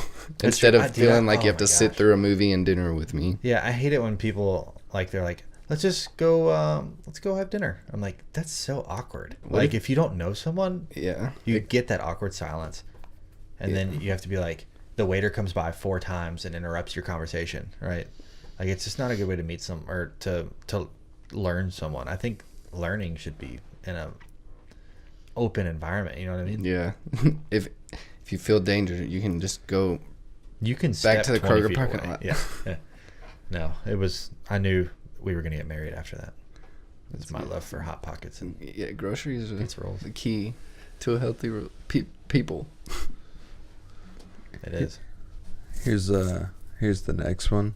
Instead true. of feeling like Oh you have to my sit gosh. through a movie and dinner with me. Yeah, I hate it when people they're like, let's just go let's go have dinner. I'm like, that's so awkward. Like if you don't know someone, Yeah. you get that awkward silence. And then you have to be like, the waiter comes by 4 times and interrupts your conversation, right? Like it's just not a good way to meet or to learn someone. I think learning should be in a open environment, you know what I mean? Yeah. if you feel danger, you can just go. You can Back step to the 20 Kroger feet parking away. lot. Yeah. Yeah. No, I knew we were going to get married after that. It's my love for Hot Pockets and Yeah, groceries are pizza rolls. the key to a healthy people. It is. Here's the next one,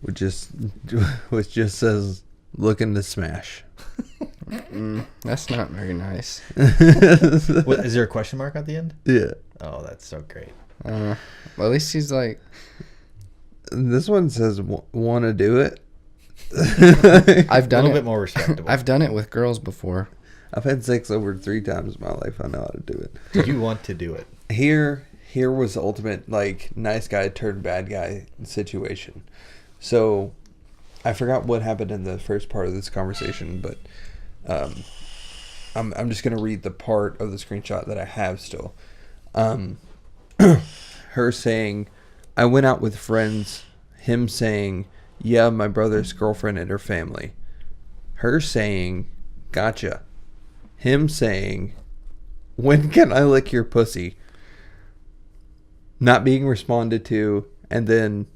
which just says, "Looking to smash." That's not very nice. What, is there a question mark at the end? Yeah. Oh, that's so great. Well, at least he's like, This one says, "Want to do it?" I've A done little it. bit more respectable. I've done it with girls before. I've had sex over 3 times in my life. I know how to do it. Do you want to do it? Here was the ultimate like nice guy turned bad guy situation. So I forgot what happened in the first part of this conversation, but I'm just gonna read the part of the screenshot that I have still. Her saying, "I went out with friends." Him saying, "Yeah, my brother's girlfriend and her family." Her saying, "Gotcha." Him saying, "When can I lick your pussy?" Not being responded to, and then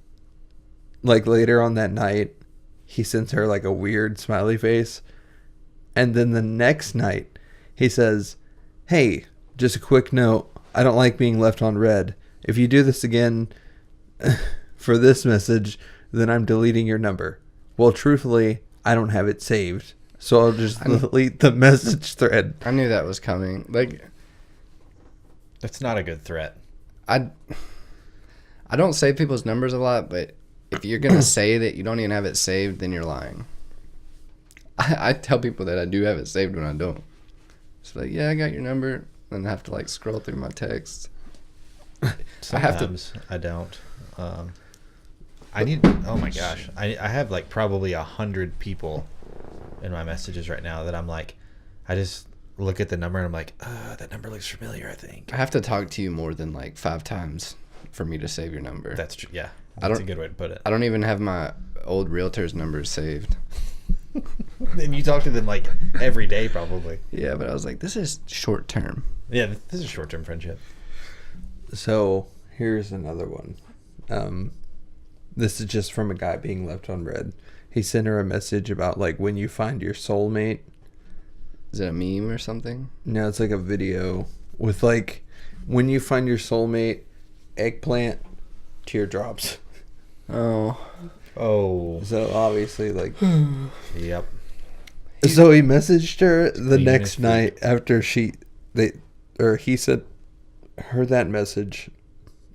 like later on that night he sends her like a weird smiley face, and then the next night he says, "Hey, just a quick note, I don't like being left on red. If you do this again for this message, then I'm deleting your number. Well, truthfully, I don't have it saved, so I'll just delete the message thread." I knew that was coming. Like, That's not a good threat. I don't save people's numbers a lot, but if you're gonna say that you don't even have it saved, then you're lying. I tell people that I do have it saved when I don't. It's like, yeah, I got your number, and I have to like scroll through my texts. Sometimes I don't. I need. Oh my gosh, I have like probably 100 people in my messages right now that I'm like, I just look at the number and I'm like, that number looks familiar. I think I have to talk to you more than like 5 times for me to save your number. that's true. Yeah, that's a good way to put it. I don't even have my old realtor's number saved. And you talk to them like every day, probably. Yeah, but I was like, this is short term. Yeah, this is a short-term friendship. So here's another one. This is just from a guy being left unread. He sent her a message about like when you find your soulmate. Is it a meme or something? No, it's like a video with like when you find your soulmate, eggplant, teardrops. Oh. So obviously like Yep. so he messaged her the Being next a night after he said heard that message.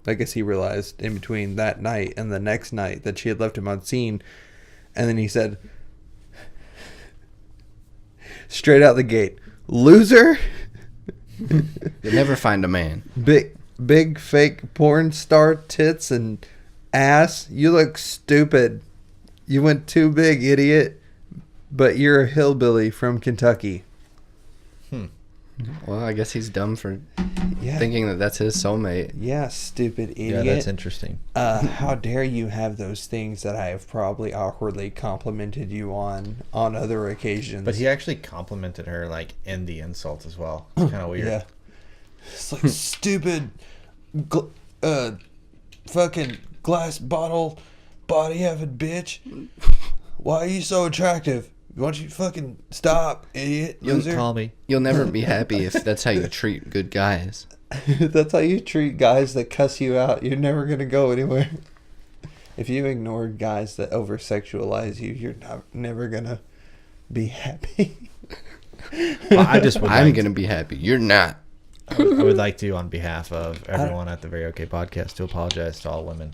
I guess he realized in between that night and the next night that she had left him on scene. And then he said, straight out the gate, loser. You'll never find a man. Big fake porn star tits and ass. You look stupid. You went too big, idiot. But you're a hillbilly from Kentucky. Well, I guess he's dumb for Yeah. thinking that that's his soulmate. Yeah, stupid Yeah, idiot. that's interesting. How dare you have those things that I have probably awkwardly complimented you on other occasions. But he actually complimented her like in the insult as well. It's kind of weird. Yeah. It's like stupid fucking glass bottle body having bitch. Why are you so attractive? Why don't you fucking stop, idiot, loser? Call me. You'll never be happy if that's how you treat good guys. That's how you treat guys that cuss you out. You're never going to go anywhere. If you ignore guys that over-sexualize you, you're never going to be happy. Well, I just would I'm like going to be happy. You're not. I would like to, on behalf of everyone at the Very Okay Podcast, to apologize to all women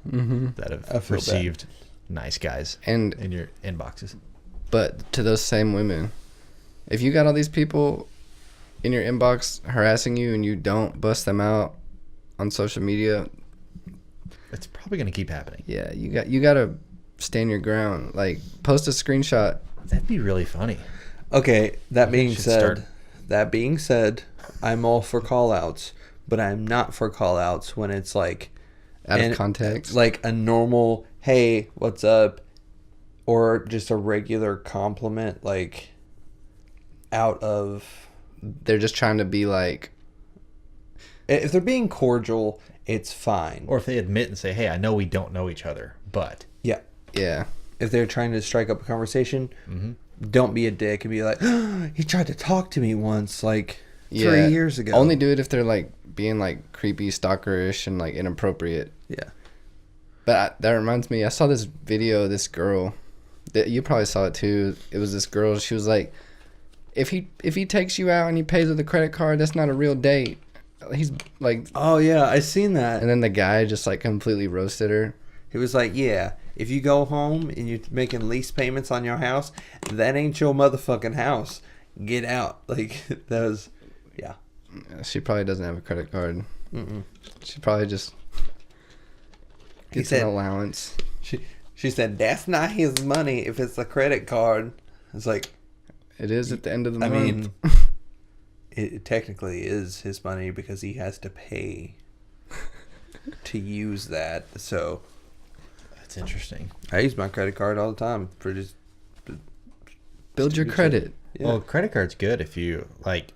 that I have feel received nice guys And in your inboxes. but to those same women, if you got all these people in your inbox harassing you and you don't bust them out on social media, It's probably going to keep happening. yeah, you got to stand your ground. Like, post a screenshot. That'd be really funny. Okay, that being Should said, I'm all for call-outs, but I'm not for call-outs when it's like Out of context. like a normal, hey, what's up? Or just a regular compliment, like out of. They're just trying to be like, If they're being cordial, it's fine. Or if they admit and say, hey, I know we don't know each other, but. Yeah. yeah. If they're trying to strike up a conversation, don't be a dick and be like, oh, he tried to talk to me once, like 3 years ago. Only do it if they're like being like creepy, stalkerish, and like inappropriate. Yeah. But that reminds me, I saw this video of this girl. You probably saw it too. It was this girl. She was like, if he takes you out and he pays with a credit card, that's not a real date. He's like, Oh, yeah, I seen that. and then the guy just like completely roasted her. He was like, yeah, if you go home and you're making lease payments on your house, that ain't your motherfucking house. Get out. Like, that was, yeah. She probably doesn't have a credit card. She probably just gets said- an allowance. She said, that's not his money if it's a credit card. It's like, It is at the end of the I month. mean, it technically is his money because he has to pay to use that. So That's interesting. I use my credit card all the time for just Build your stupid credit. shit. Yeah. Well, credit card's good if you, like,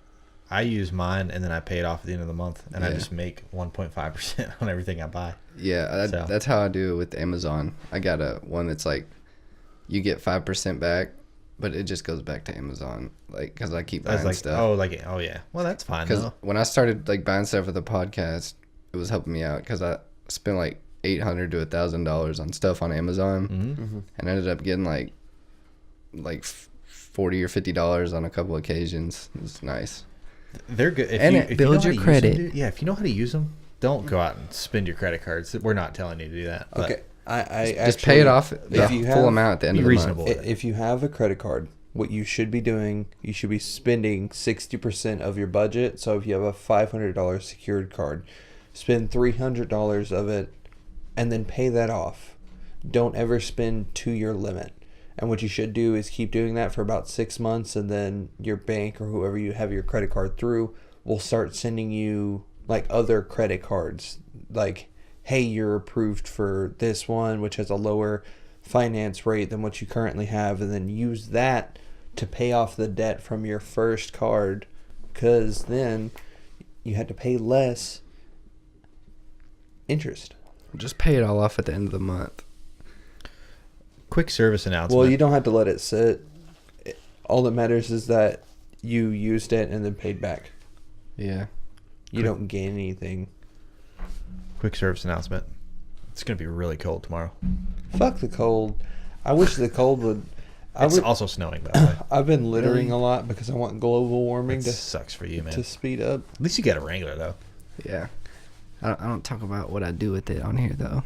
I use mine and then I pay it off at the end of the month and I Yeah. just make 1.5% on everything I buy. Yeah, So- that's how I do it with Amazon. I got one that's like, you get 5% back, but it just goes back to Amazon, like, because I keep I was buying like, stuff. oh yeah. Well, that's fine. Because Though. when I started like buying stuff for the podcast, it was helping me out because I spent like $800 to $1,000 on stuff on Amazon, and ended up getting like $40 or $50 on a couple occasions. It's nice. They're good. If And you, it if builds you know your how to use them, credit. dude, yeah, if you know how to use them, don't go out and spend your credit cards. We're not telling you to do that. But Okay. I Just pay it off the if you full have- amount at the end be of the reasonable. month. If you have a credit card, what you should be doing, you should be spending 60% of your budget. So if you have a $500 secured card, spend $300 of it and then pay that off. don't ever spend to your limit. And what you should do is keep doing that for about 6 months, and then your bank or whoever you have your credit card through will start sending you like other credit cards. Like, hey, you're approved for this one, which has a lower finance rate than what you currently have, and then use that to pay off the debt from your first card, because then you had to pay less interest. Just pay it all off at the end of the month. Quick service announcement. Well, you don't have to let it sit. All that matters is that you used it and then paid back. Yeah. You don't gain anything. Quick service announcement. It's going to be really cold tomorrow. Fuck the cold. I wish the cold would... It's also snowing, by the way. I've been littering a lot because I want global warming That sucks for you, man. to speed up. At least you got a Wrangler, though. Yeah. I don't talk about what I do with it on here, though.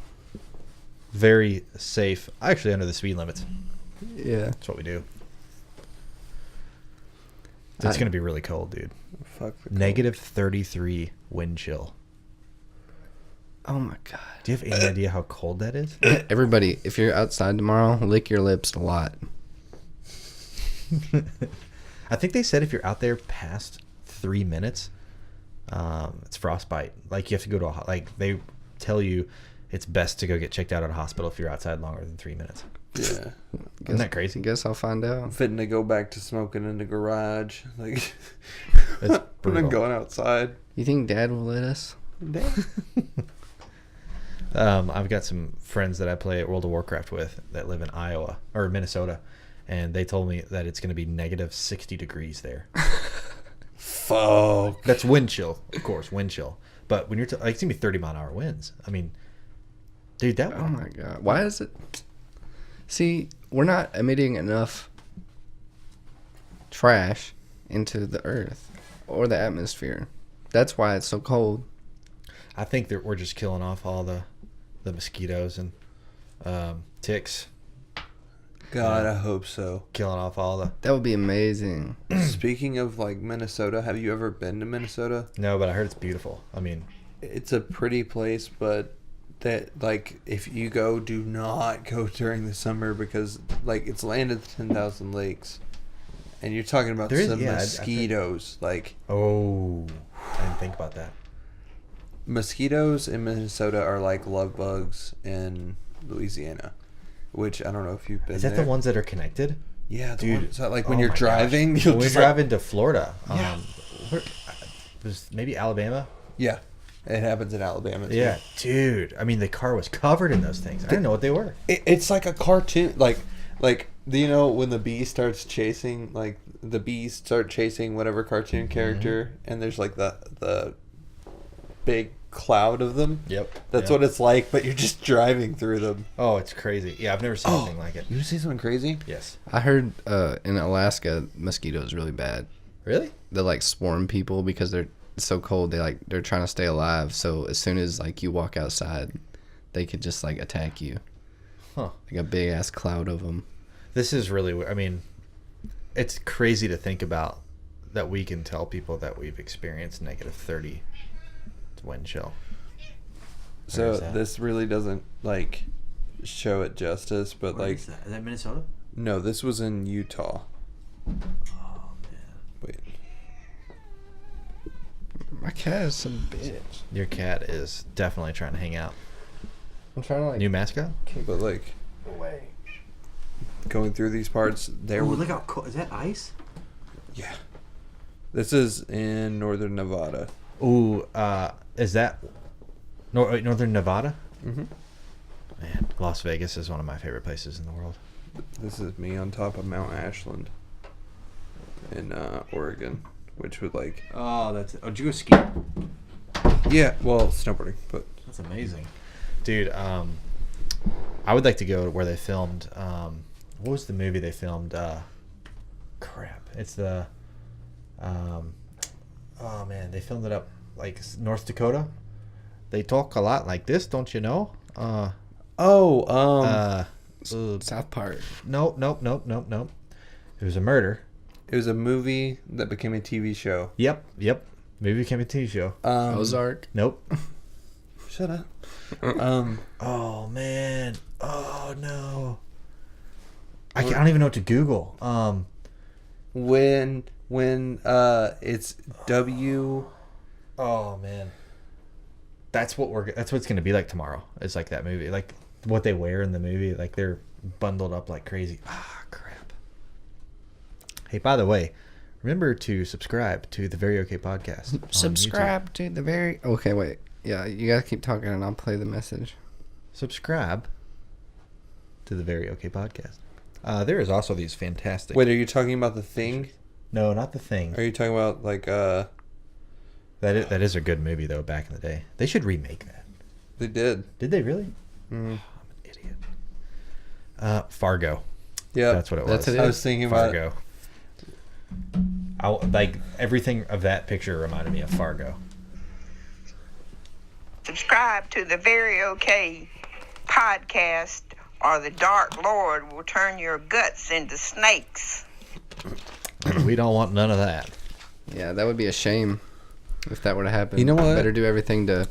Very safe. Actually, under the speed limits. Yeah. That's what we do. It's going to be really cold, dude. Fuck the cold. Negative 33 wind chill. Oh, my God. Do you have any idea how cold that is? Everybody, if you're outside tomorrow, lick your lips a lot. I think they said if you're out there past 3 minutes, it's frostbite. Like, you have to go to like, they tell you it's best to go get checked out at a hospital if you're outside longer than 3 minutes. Yeah. Isn't that crazy? Guess I'll find I'm out. fitting to go back to smoking in the garage. Like, It's I've been brutal. going outside. You think Dad will let us? I've got some friends that I play at World of Warcraft with that live in Iowa or Minnesota, and they told me that it's going to be negative 60 degrees there. Fuck. That's wind chill, of course, wind chill. But when you're like, it's going to be 30-mile-an-hour winds. I mean, dude, that Oh, my God. Why is it... See, we're not emitting enough trash into the earth or the atmosphere. That's why it's so cold. I think that we're just killing off all the mosquitoes and ticks. God, I hope so. Killing off all the... That would be amazing. Speaking of like Minnesota, have you ever been to Minnesota? No, but I heard it's beautiful. I mean, It's a pretty place, but that like if you go, do not go during the summer because like it's land of the 10,000 lakes, and you're talking about There is- some yeah, I think- mosquitoes. Like oh, I didn't think about that. mosquitoes in Minnesota are like love bugs in Louisiana, which I don't know if you've been. Is that there. the ones that are connected? Yeah, the Dude. ones that like when Oh you're my driving, gosh. you'll When we just drive like, into Florida, Yeah. where, was maybe Alabama? yeah, it happens in Alabama too. Yeah, dude. I mean, the car was covered in those things. I didn't know what they were. It's like a cartoon, like do you know when the bee starts chasing, like the bees start chasing whatever cartoon character, and there's like the big cloud of them. Yep. That's Yep. what it's like, but you're just driving through them. Oh, it's crazy. Yeah, I've never seen anything like it. You see something crazy? Yes. I heard in Alaska, mosquitoes really bad. Really? They like swarm people because they're so cold. They're trying to stay alive. So as soon as like you walk outside, they could just like attack you. Huh. Like a big ass cloud of them. This is really. I mean, it's crazy to think about that we can tell people that we've experienced negative 30 wind chill. So is that? this really doesn't like show it justice, but like Is that Minnesota? no, this was in Utah. Oh man. Wait, My cat is some bitch. Your cat is definitely trying to hang out. I'm trying to like. New mascot? but like away. going through these parts, there was how cold. Is that ice? yeah. This is in northern Nevada. Ooh, is that Northern Nevada? Mm-hmm. Man, Las Vegas is one of my favorite places in the world. This is me on top of Mount Ashland in Oregon, which would like Oh, did you go ski? yeah, well, snowboarding, but That's amazing, dude. I would like to go to where they filmed. What was the movie they filmed? Crap, it's the. Oh man, they filmed it up like North Dakota. They talk a lot like this, don't you know? South Park. Nope. It was a murder. it was a movie that became a TV show. Yep. Maybe it became a TV show. Ozark. Nope. shut up. Oh man. Oh no. I don't even know what to Google. When it's W. Oh man. That's what it's gonna be like tomorrow. It's like that movie, like what they wear in the movie, like they're bundled up like crazy. Ah, crap. Hey, by the way, remember to subscribe to the Very Okay Podcast. On Subscribe to the very. Okay, wait. Yeah, you gotta keep talking, and I'll play the message. Subscribe to the Very Okay Podcast. There is also these fantastic. Wait, are you talking about The Thing? No, not The Thing. Are you talking about like That is a good movie though. Back in the day, they should remake that. They did. Did they really? Mm. Oh, I'm an idiot. Fargo. Yeah, That's what it That's was. it. I was thinking about. Fargo. Like everything of that picture reminded me of Fargo. Subscribe to the Very Okay Podcast, or the Dark Lord will turn your guts into snakes. And we don't want none of that. Yeah, that would be a shame if that were to happen. You know what? Better do everything to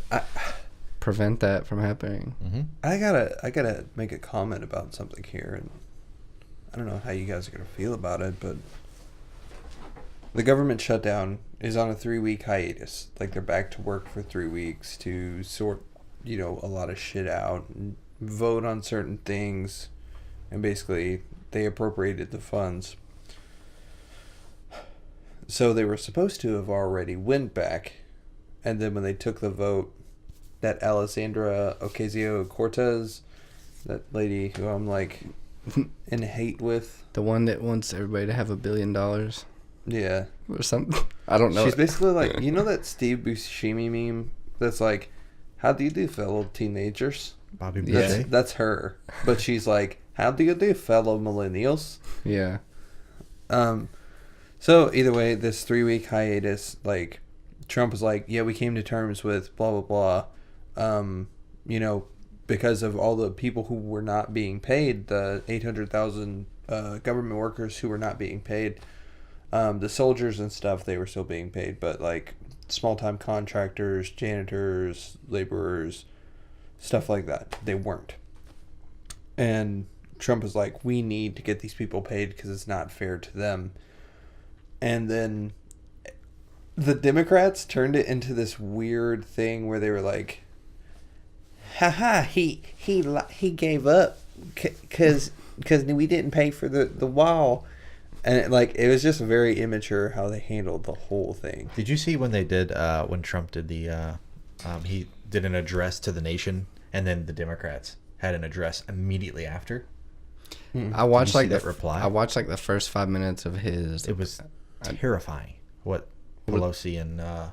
prevent that from happening. Mm-hmm. I gotta make a comment about something here, and I don't know how you guys are gonna feel about it, but the government shutdown is on a 3-week hiatus. Like, they're back to work for 3 weeks to sort, a lot of shit out and vote on certain things, and basically they appropriated the funds. So they were supposed to have already went back, and then when they took the vote, that Alessandra Ocasio-Cortez, that lady who I'm like in hate with, The one that wants everybody to have $1 billion or yeah, something. I don't know. she's basically like, that Steve Buscemi meme that's like, how do you do, fellow teenagers? Bobby Yeah. Boucher. That's her, but she's like, how do you do, fellow millennials? Yeah. So either way, this 3-week hiatus, like, Trump was like, yeah, we came to terms with blah, blah, blah. Because of all the people who were not being paid, the 800,000 government workers who were not being paid, the soldiers and stuff, they were still being paid, but like small-time contractors, janitors, laborers, stuff like that, they weren't. And Trump was like, we need to get these people paid because it's not fair to them. And then the Democrats turned it into this weird thing where they were like, haha, he gave up because we didn't pay for the wall. And it was just very immature how they handled the whole thing. Did you see when they did when Trump did the he did an address to the nation, and then the Democrats had an address immediately after? I watched Did you see that reply? I watched like the first 5 minutes of his. It was terrifying. What Pelosi and I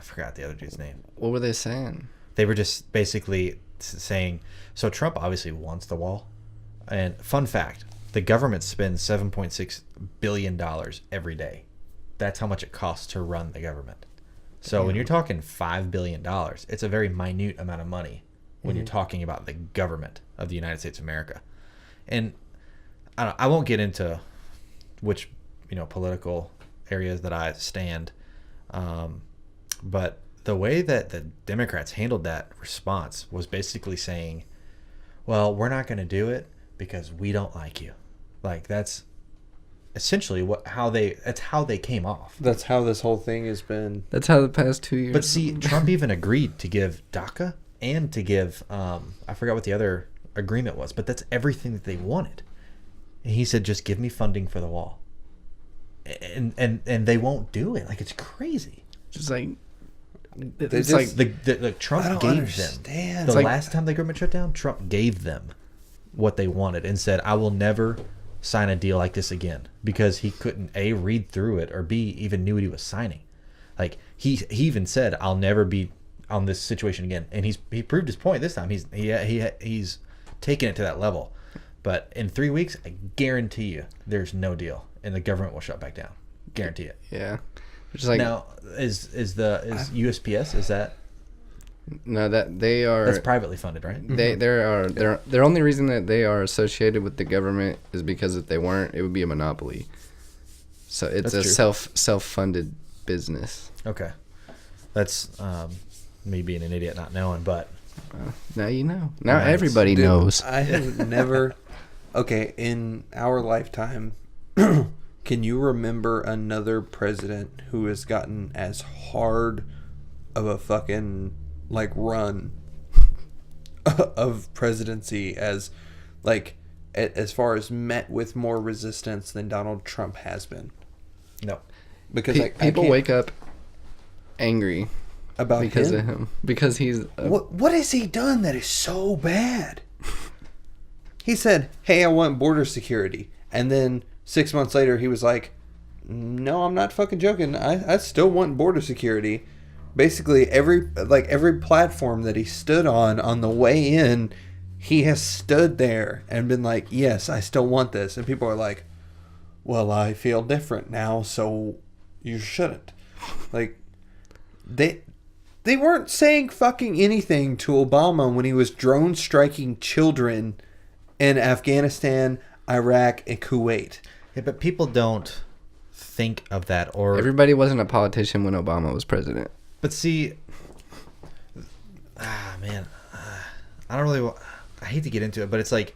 forgot the other dude's name. What were they saying? They were just basically saying, so Trump obviously wants the wall. And fun fact, the government spends $7.6 billion every day. That's how much it costs to run the government. So when you're talking $5 billion, it's a very minute amount of money when you're talking about the government of the United States of America. And I won't get into which political areas that I stand, but the way that the Democrats handled that response was basically saying, well, we're not going to do it because we don't like you. Like, that's essentially how they came off. That's how this whole thing has been. That's how the past 2 years. But see, Trump even agreed to give DACA and to give I forgot what the other agreement was, but that's everything that they wanted. And he said, just give me funding for the wall. And they won't do it. Like, it's crazy. just like It's like The Trump gave understand. them the It's like- last time the government shut down. Trump gave them what they wanted and said, "I will never sign a deal like this again," because he couldn't A, read through it, or B, even knew what he was signing. Like he even said, "I'll never be on this situation again," and he proved his point this time. He's taken it to that level. But in 3 weeks, I guarantee you, there's no deal, and the government will shut back down. Guarantee it. yeah, just like Now, is USPS, is that no that they are that's privately funded, right? their only reason that they are associated with the government is because if they weren't, it would be a monopoly. So it's That's a true. self-funded business. Okay, that's me being an idiot not knowing, but Now you know. Now Nice. everybody Dude, knows. I have never. Okay, in our lifetime, can you remember another president who has gotten as hard of a fucking like run of presidency as like as far as met with more resistance than Donald Trump has been? no. Because I People can't- wake up angry about because him? of him. Because he's What has he done that is so bad? He said, "Hey, I want border security," and then 6 months later, he was like, "No, I'm not fucking joking. I still want border security." Basically, every platform that he stood on the way in, he has stood there and been like, "Yes, I still want this," and people are like, "Well, I feel different now, so you shouldn't." Like, they weren't saying fucking anything to Obama when he was drone striking children in Afghanistan, Iraq, and Kuwait. Yeah, but people don't think of that or everybody wasn't a politician when Obama was president. But see, man, I don't really. I hate to get into it, but it's like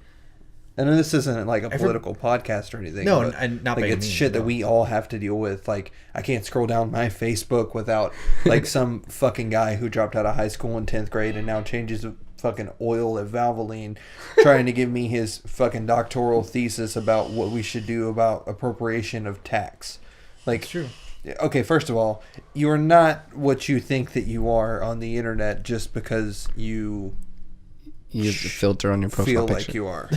I know this isn't like a political podcast or anything. No, but, and not by like any it's means, shit that no. we all have to deal with. Like I can't scroll down my Facebook without like some fucking guy who dropped out of high school in 10th grade and now changes fucking oil at Valvoline, trying to give me his fucking doctoral thesis about what we should do about appropriation of tax. Like, It's true. Okay, first of all, you are not what you think that you are on the internet just because you You use the filter on your profile feel picture. like you are.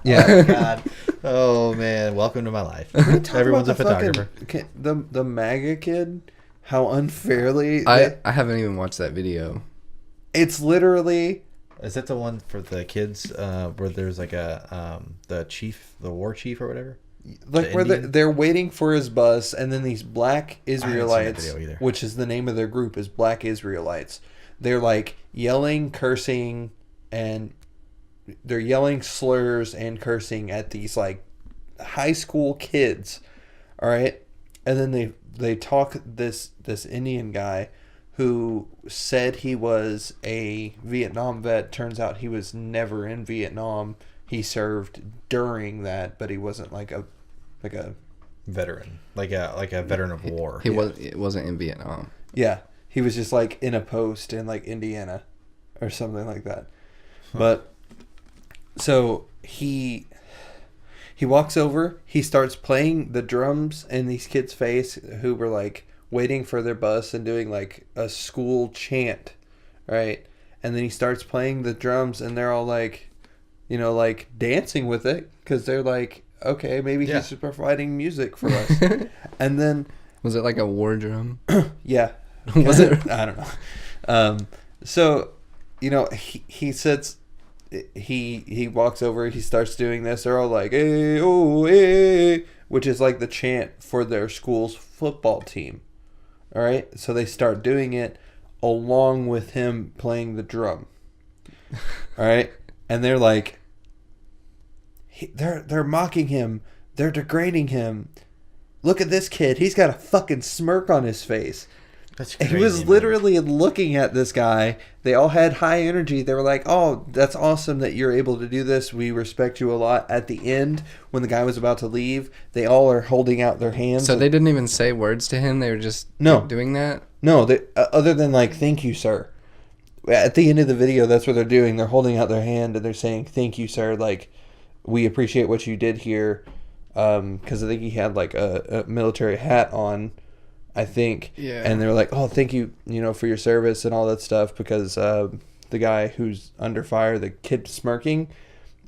Yeah. Oh, God. Oh man, welcome to my life. Everyone's a photographer. The MAGA kid, how unfairly I haven't even watched that video. it's literally Is that the one for the kids where there's like a the war chief or whatever? like The where Indian? they're waiting for his bus, and then these black seen that Israelites, video either. which is the name of their group, is Black Israelites. They're like yelling, cursing, and they're yelling slurs and cursing at these like high school kids. All right, and then they talk this Indian guy who said he was a Vietnam vet. Turns out he was never in Vietnam. He served during that, but he wasn't like a Veteran, like a veteran of war. It wasn't in Vietnam. yeah. He was just like in a post in like Indiana or something like that. But so he walks over, he starts playing the drums in these kids' face who were like waiting for their bus and doing like a school chant, right? And then he starts playing the drums and they're all like, you know, like dancing with it because they're like, okay, maybe Yeah. he's providing music for us. And then, Was it like a war drum? yeah. Was it? I don't know. So, you know, he sits, he walks over, he starts doing this. They're all like, hey, oh, hey, which is like the chant for their school's football team. All right. So they start doing it along with him playing the drum. All right. And they're like, they're mocking him. They're degrading him. Look at this kid. He's got a fucking smirk on his face. That's He crazy, was man. literally looking at this guy. They all had high energy. They were like, oh, that's awesome that you're able to do this. We respect you a lot. At the end, when the guy was about to leave, they all are holding out their hands. So they didn't even say words to him. They were just No. doing that. No, they, other than like, thank you, sir. At the end of the video, that's what they're doing. They're holding out their hand and they're saying, thank you, sir. Like, we appreciate what you did here. Because I think he had like a military hat on, I think. Yeah. And they were like, oh, thank you, you know, for your service and all that stuff. Because the guy who's under fire, the kid smirking,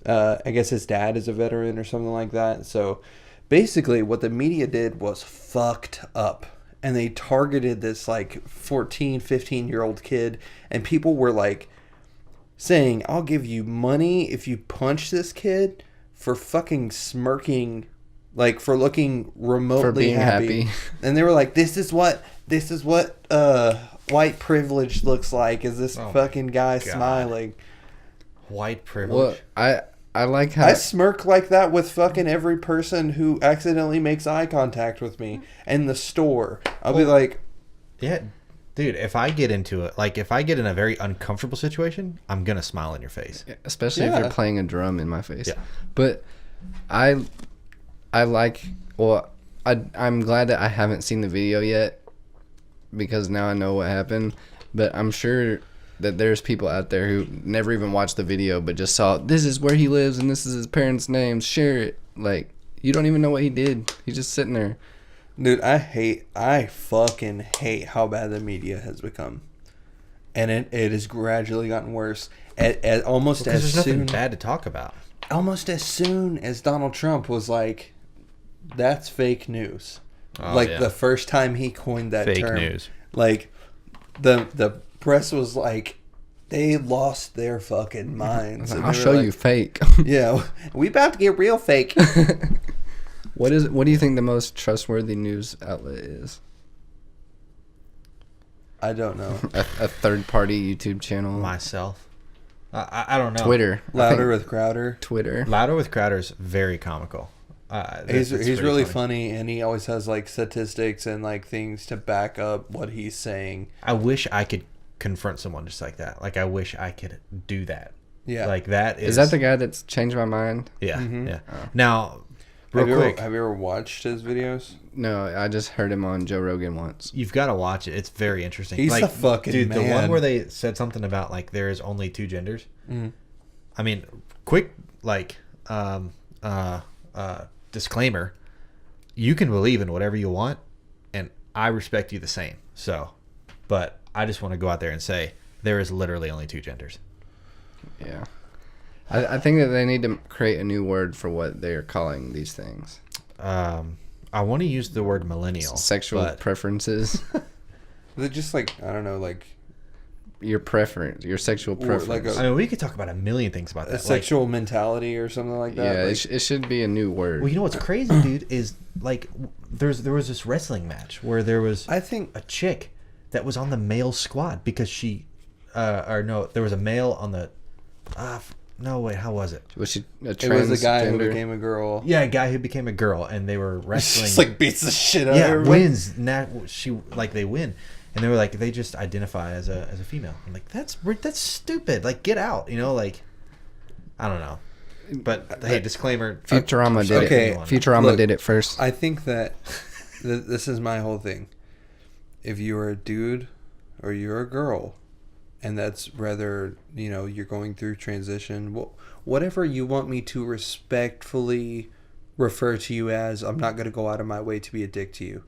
I guess his dad is a veteran or something like that. So basically what the media did was fucked up. And they targeted this like 14, 15-year-old kid. And people were like saying, I'll give you money if you punch this kid for fucking smirking, like for looking remotely For being happy. And they were like, this is what white privilege looks like, is this Oh my fucking guy God. smiling. White privilege. Well, I like how I smirk like that with fucking every person who accidentally makes eye contact with me in the store. I'll be like, Yeah. Dude, if I get into it, like if I get in a very uncomfortable situation, I'm gonna smile in your face. Especially if you're playing a drum in my face. Yeah. But I like. Well, I'm glad that I haven't seen the video yet because now I know what happened. But I'm sure that there's people out there who never even watched the video but just saw this is where he lives and this is his parents' names. Share it. Like you don't even know what he did. He's just sitting there. Dude, I fucking hate how bad the media has become. And it has gradually gotten worse. Almost Because as there's soon nothing bad to talk about. almost as soon as Donald Trump was like, that's fake news. Oh, like yeah. the first time he coined that Fake term. news. Like the press was like, they lost their fucking minds. And I'll they were show like, you fake. Yeah, we about to get real fake. What do you think the most trustworthy news outlet is? I don't know. A third party YouTube channel. Myself. I don't know. Twitter. I Louder think with Crowder. Twitter. Louder with Crowder's very comical. He's pretty really funny, and he always has like statistics and like things to back up what he's saying. I wish I could confront someone just like that. Like I wish I could do that. Yeah. Like that Is that the guy that's changed my mind? Yeah. Mhm. Yeah. Now, real quick, Have you ever watched his videos? No, I just heard him on Joe Rogan once. you've got to watch it. It's very interesting. He's like, a fucking dude. The one man. where they said something about like there is only two genders. Mhm. I mean, quick like disclaimer: you can believe in whatever you want, and I respect you the same. So, but I just want to go out there and say there is literally only two genders. Yeah. I think that they need to create a new word for what they're calling these things. I want to use the word millennial. Sexual but preferences. They're just like, I don't know, like Your preference. Your sexual Or preference. like I mean, we could talk about a million things about a that. sexual mentality or something like that. yeah, Like, it should be a new word. Well, you know what's crazy, dude, is like there was this wrestling match where there was I think a chick that was on the male squad because she, or no, there was a male on the, no wait, how was it? Was she a it was a guy who transgender? became a girl. Yeah, a guy who became a girl, and they were wrestling. Just like beats the shit out of yeah, everybody. wins. They win, and they were like they just identify as a female. I'm like that's stupid. Like get out, you know, like I don't know. But hey, disclaimer. Futurama did Okay, it. Futurama look, did it first. I think that this is my whole thing. If you're a dude or you're a girl, and that's rather, you know, you're going through transition, whatever you want me to respectfully refer to you as, I'm not going to go out of my way to be a dick to you.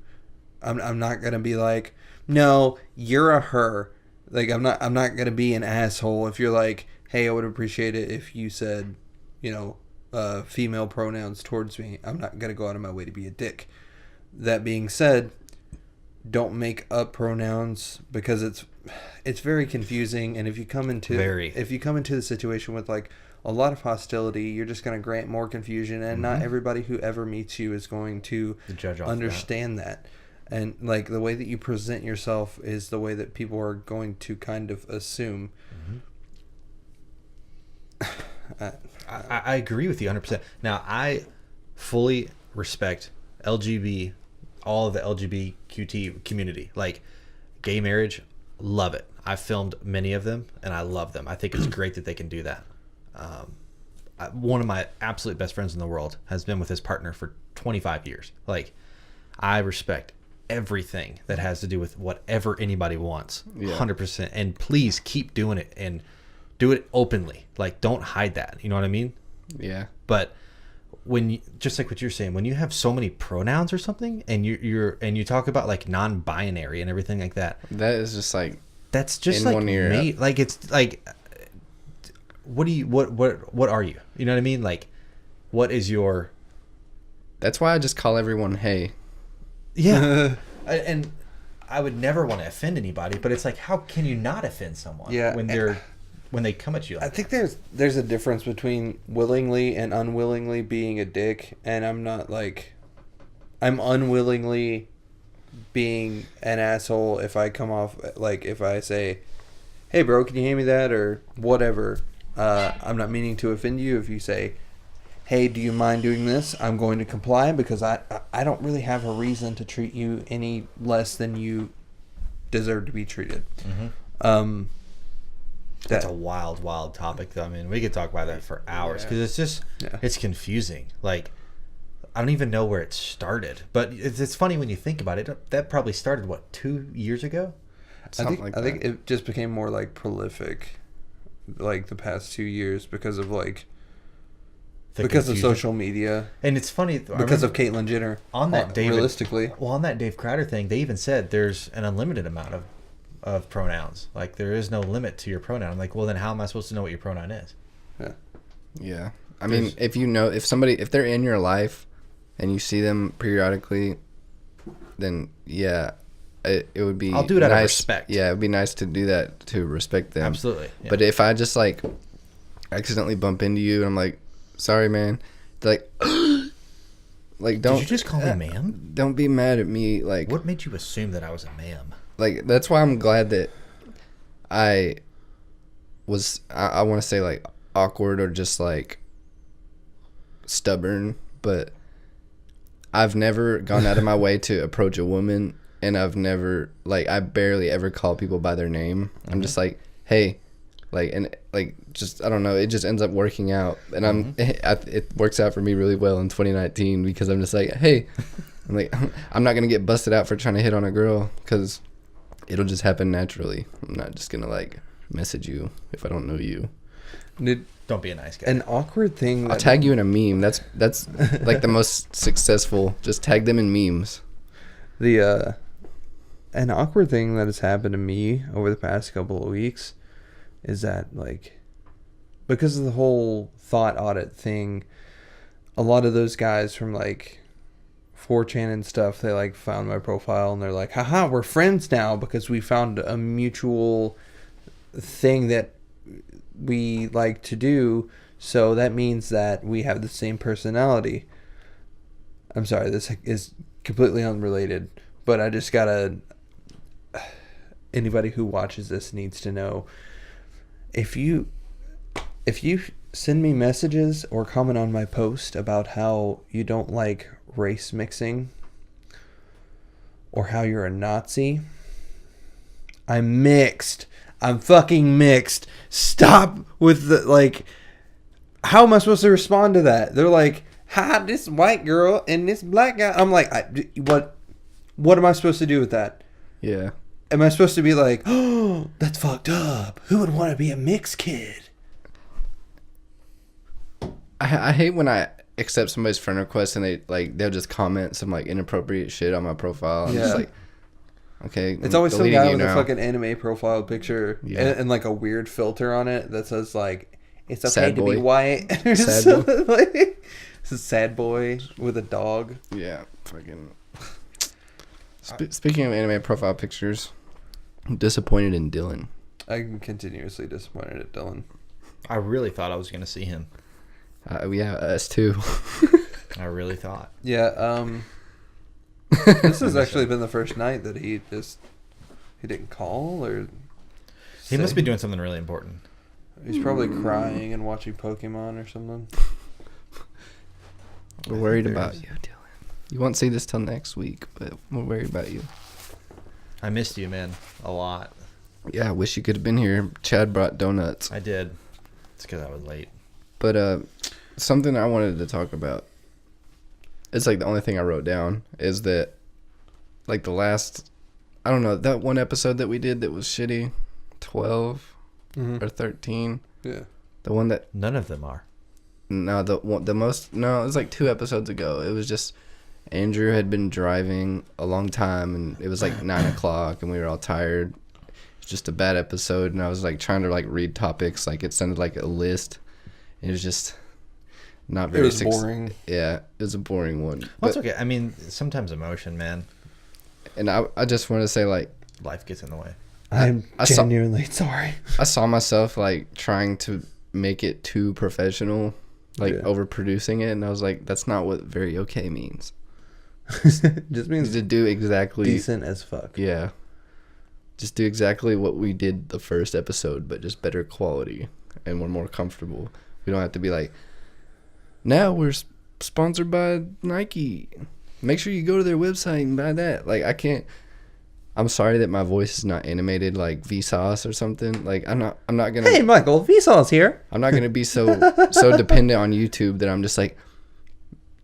I'm not going to be like, no, you're a her. Like, I'm not going to be an asshole if you're like, hey, I would appreciate it if you said, you know, female pronouns towards me. I'm not going to go out of my way to be a dick. That being said, don't make up pronouns because it's very confusing, and if you come into the situation with like a lot of hostility, you're just going to grant more confusion, and not everybody who ever meets you is going to understand that. And like the way that you present yourself is the way that people are going to kind of assume. I agree with you 100%. Now, I fully respect all of the LGBTQT community. Like, gay marriage, love it. I've filmed many of them, and I love them. I think it's great that they can do that. One of my absolute best friends in the world has been with his partner for 25 years. Like, I respect everything that has to do with whatever anybody wants, 100%. And please keep doing it and do it openly. Like, don't hide that. You know what I mean? Yeah. But when you, just like what you're saying, when you have so many pronouns or something, and you talk about like non-binary and everything like that, That is just like that's just in like one ear. like it's like, what are you? You know what I mean? Like, what is your? That's why I just call everyone hey. Yeah. And I would never want to offend anybody, but it's like, how can you not offend someone? Yeah, when they come at you like I think there's a difference between willingly and unwillingly being a dick, and I'm unwillingly being an asshole if I come off like if I say, hey bro, can you hand me that or whatever. I'm not meaning to offend you. If you say, hey, do you mind doing this, I'm going to comply because I don't really have a reason to treat you any less than you deserve to be treated. That's a wild topic, though. I mean, we could talk about that for hours because it's just it's confusing. Like, I don't even know where it started, but it's funny when you think about it. That probably started 2 years ago. I think it just became more like prolific, like the past 2 years because of like because of social media, and it's funny because of Caitlyn Jenner. On that realistically, on that Dave Crowder thing, they even said there's an unlimited amount of pronouns. Like there is no limit to your pronoun. I'm like, well, then how am I supposed to know what your pronoun is? Yeah. I mean, if they're in your life and you see them periodically, then it would be. I'll do it out of respect. Yeah, it'd be nice to do that to respect them. Absolutely. Yeah. But if I just like accidentally bump into you and I'm like, sorry, man, they're like, don't. Did you just call me ma'am? Don't be mad at me. Like, what made you assume that I was a ma'am? Like, that's why I'm glad that I was. I want to say like awkward or just like stubborn, but I've never gone out of my way to approach a woman, and I've never I barely ever call people by their name. I'm just like, hey, and just I don't know. It just ends up working out, and it works out for me really well in 2019 because I'm just like, hey, I'm like, I'm not gonna get busted out for trying to hit on a girl because it'll just happen naturally. I'm not just gonna message you if I don't know you. Don't be a nice guy. An awkward thing. I'll tag you in a meme. That's like the most successful. Just tag them in memes. An awkward thing that has happened to me over the past couple of weeks is that because of the whole thought audit thing, a lot of those guys from 4chan and stuff, they found my profile and they're like, haha, we're friends now because we found a mutual thing that we like to do, so that means that we have the same personality. I'm sorry, this is completely unrelated, but I just gotta, anybody who watches this needs to know, if you send me messages or comment on my post about how you don't like race mixing or how you're a Nazi, I'm mixed. I'm fucking mixed. Stop with the, how am I supposed to respond to that? They're like, hi, this white girl and this black guy. I'm like, what am I supposed to do with that? Yeah. Am I supposed to be like, oh, that's fucked up? Who would want to be a mixed kid? I hate when I accept somebody's friend request and they'll just comment some inappropriate shit on my profile. I'm just like, okay. It's always some guy with a fucking anime profile picture and a weird filter on it that says it's okay sad to boy. be white. Sad boy. It's a sad boy with a dog. Yeah, fucking. Speaking of anime profile pictures, I'm disappointed in Dylan. I'm continuously disappointed at Dylan. I really thought I was going to see him. Yeah, us too. I really thought. Yeah, this has actually been the first night that he didn't call or. He must be doing something really important. He's probably crying and watching Pokemon or something. We're worried about you, Dylan. You won't see this till next week, but we're worried about you. I missed you, man, a lot. Yeah, I wish you could have been here. Chad brought donuts. I did. It's because I was late. But something I wanted to talk about. It's the only thing I wrote down is that, the last, I don't know, that one episode that we did that was shitty, 12 or 13. Yeah. The one that. None of them are. No, the most. No, it was 2 episodes ago. It was just Andrew had been driving a long time and it was 9 o'clock and we were all tired. It's just a bad episode and I was trying to read topics. It sounded like a list. It was just. Not very. It was boring. Yeah, it was a boring one. Well, it's okay. I mean, sometimes emotion, man. And I just want to say, life gets in the way. I'm genuinely sorry. I saw myself trying to make it too professional, overproducing it, and I was like, that's not what very okay means. Just means to do exactly decent as fuck. Yeah. Just do exactly what we did the first episode, but just better quality, and we're more comfortable. We don't have to be now we're sponsored by Nike. Make sure you go to their website and buy that. I can't. I'm sorry that my voice is not animated like Vsauce or something. Like I'm not gonna. Hey, Michael, Vsauce here. I'm not gonna be so dependent on YouTube that I'm just like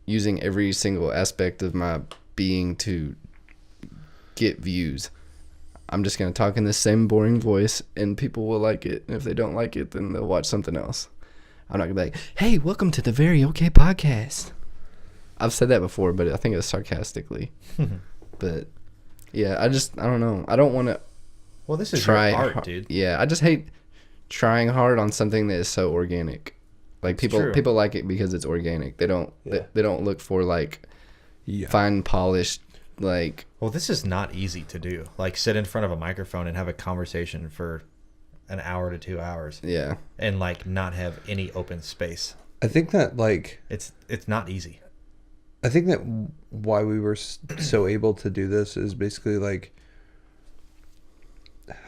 using every single aspect of my being to get views. I'm just gonna talk in the same boring voice, and people will like it. And if they don't like it, then they'll watch something else. I'm not gonna be like, "Hey, welcome to the Very Okay Podcast." I've said that before, but I think it was sarcastically. But yeah, I don't know. I don't want to. Well, this is try your art, dude. Yeah, I just hate trying hard on something that is so organic. Like people like it because it's organic. They don't they don't look for like fine polished like. Well, this is not easy to do. Like sit in front of a microphone and have a conversation for an hour to 2 hours. Yeah. And like not have any open space. I think that like it's not easy. I think that why we were so able to do this is basically like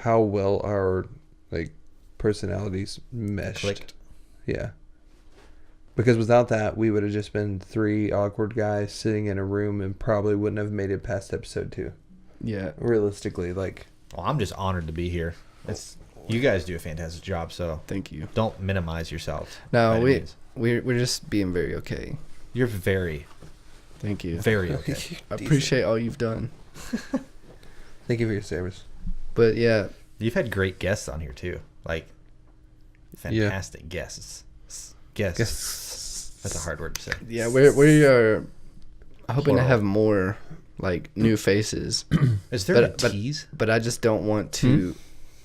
how well our like personalities meshed. Clicked. Yeah. Because without that, we would have just been three awkward guys sitting in a room and probably wouldn't have made it past episode 2. Yeah. Realistically, like. Well, I'm just honored to be here. You guys do a fantastic job, so thank you. Don't minimize yourselves. No, we're just being very okay. You're very. Thank you. Very okay. I appreciate all you've done. Thank you for your service. But yeah, you've had great guests on here too. Like fantastic guests. Guests. That's a hard word to say. Yeah, we are hoping to have more like new faces. Is there a tease? But I just don't want to.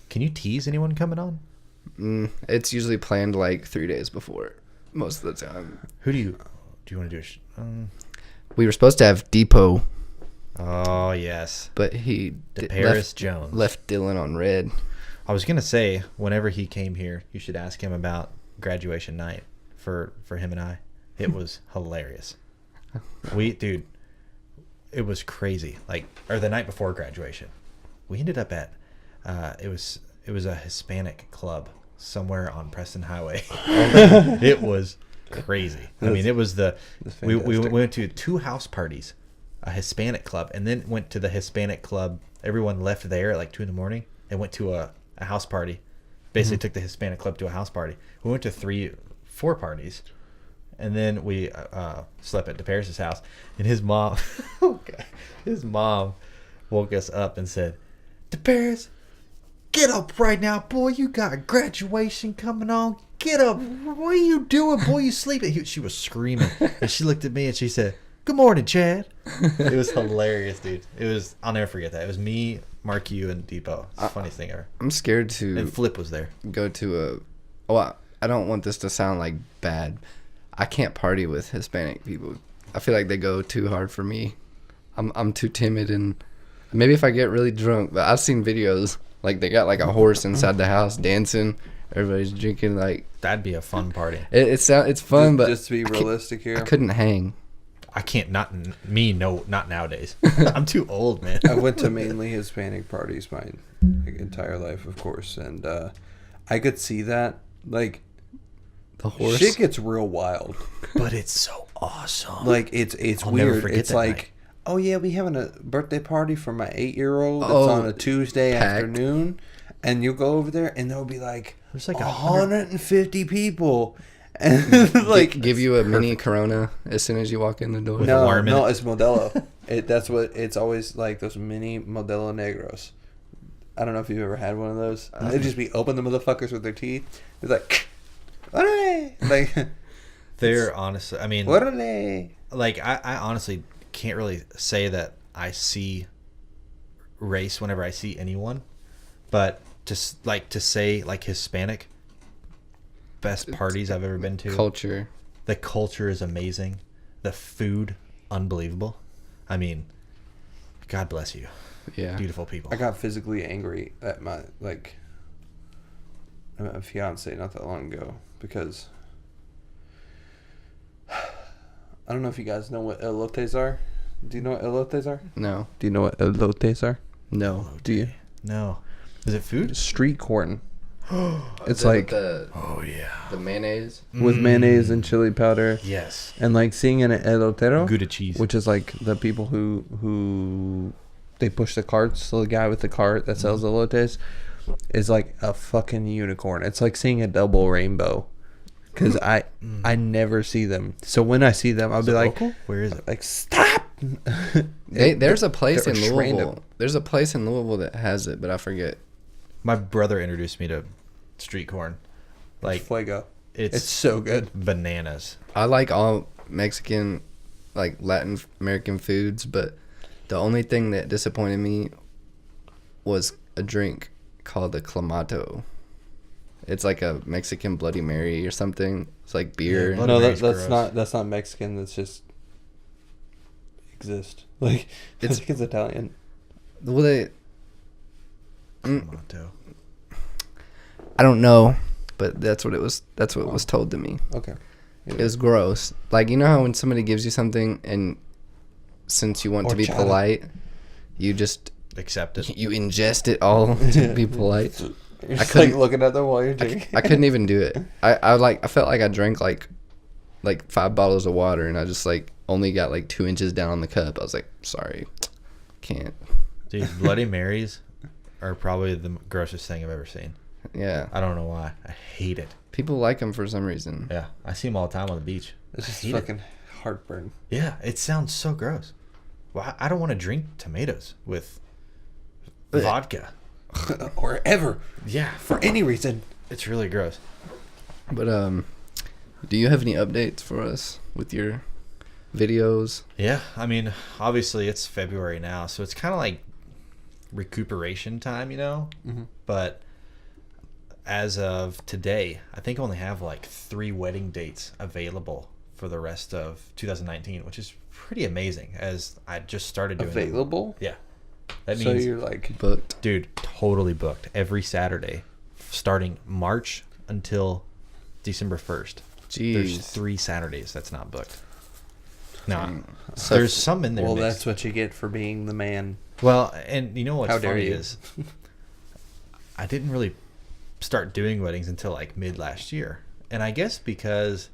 Can you tease anyone coming on? It's usually planned like 3 days before, most of the time. Who do you want to do? We were supposed to have Depot. Oh yes, but he Jones left Dylan on red. I was gonna say whenever he came here, you should ask him about graduation night for him and I. It was hilarious. It was crazy. Or the night before graduation, we ended up at it was a Hispanic club somewhere on Preston Highway. It was crazy. I mean, it was we went to 2 house parties, a Hispanic club, and then went to the Hispanic club. Everyone left there at like 2 a.m. and went to a house party. Basically took the Hispanic club to a house party. We went to 4 parties, and then we slept at DeParis' house. And his mom, woke us up and said, "DeParis, get up right now, boy. You got graduation coming on. Get up. What are you doing, boy? You sleeping?" She was screaming, and she looked at me and she said, "Good morning, Chad." It was hilarious, dude. I'll never forget that. It was me, Mark, you, and Depot. It's the funniest thing ever. I'm scared to. And Flip was there. Go to I don't want this to sound like bad. I can't party with Hispanic people. I feel like they go too hard for me. I'm too timid, and maybe if I get really drunk. But I've seen videos like they got like a horse inside the house dancing. Everybody's drinking like. That'd be a fun party. It's fun, but just to be realistic here, I couldn't hang. I can't. Not nowadays. I'm too old, man. I went to mainly Hispanic parties my entire life, of course, and I could see that like the horse shit gets real wild, but it's so awesome. Like it's weird. It's like night. Oh yeah, we having a birthday party for my 8-year-old. It's on a Tuesday afternoon, and you go over there, and there'll be like there's like 150 people. And like give you a mini Corona as soon as you walk in the door. No, it's Modelo. That's what it's always like. Those mini Modelo Negros. I don't know if you've ever had one of those. They just be open the motherfuckers with their teeth. It's like, like they're honestly. I mean, like I honestly can't really say that I see race whenever I see anyone, but just like to say like Hispanic. Best parties I've ever been to. Culture. The culture is amazing. The food, unbelievable. I mean, God bless you. Yeah. Beautiful people. I got physically angry at my fiance not that long ago because I don't know if you guys know what elotes are. Do you know what elotes are? No. Do you know what elotes are? No. Do you? No. Is it food? Street corn. It's like the mayonnaise with mayonnaise and chili powder. Yes. And like seeing an elotero, Gouda cheese, which is like the people who they push the carts. So the guy with the cart that sells elotes is like a fucking unicorn. It's like seeing a double rainbow. Because I never see them. So when I see them, I'll be like, local? Where is it? Like, stop! There's a place They're in just Louisville. random. There's a place in Louisville that has it, but I forget. My brother introduced me to street corn. Like, Fuego. it's It's so good. bananas. I like all Mexican, like Latin American foods, but the only thing that disappointed me was a drink called a clamato. It's like a Mexican Bloody Mary or something. It's like beer. Yeah, Bloody No, Mary's that's gross. not Mexican. That's just exist. Like It's- it's Italian. Well, they, Clamato. I don't know, but that's what it was. That's what was told to me. Okay. It was gross. Like, you know how when somebody gives you something and since you want to be Horchata. polite, you just Accept it. you ingest it all to be polite. You're just couldn't- like looking at them while you're drinking. I couldn't even do it. I felt like I drank like 5 bottles of water and I just like only got like 2 inches down on the cup. I was like, sorry, can't. Dude, Bloody Marys are probably the grossest thing I've ever seen. Yeah, I don't know why. I hate it. people like them for some reason. Yeah, I see them all the time on the beach. It's just I hate it. fucking heartburn. Yeah, it sounds so gross. Well, I don't want to drink tomatoes with Ugh. vodka. Or ever. Yeah, For any reason. it's really gross. But do you have any updates for us with your videos? Yeah, I mean, obviously it's February now, so it's kind of like recuperation time, you know? Mm-hmm. But as of today, I think I only have like 3 wedding dates available for the rest of 2019, which is pretty amazing as I just started doing them. Available? Yeah. That So means, you're like, Booked. dude, totally booked every Saturday starting March until December 1st. There's Jeez. 3 Saturdays that's not booked. No, So- there's some in there. well, mixed. that's what you get for being the man. Well, and you know what's How dare funny you. is I didn't really start doing weddings until like mid last year, and I guess because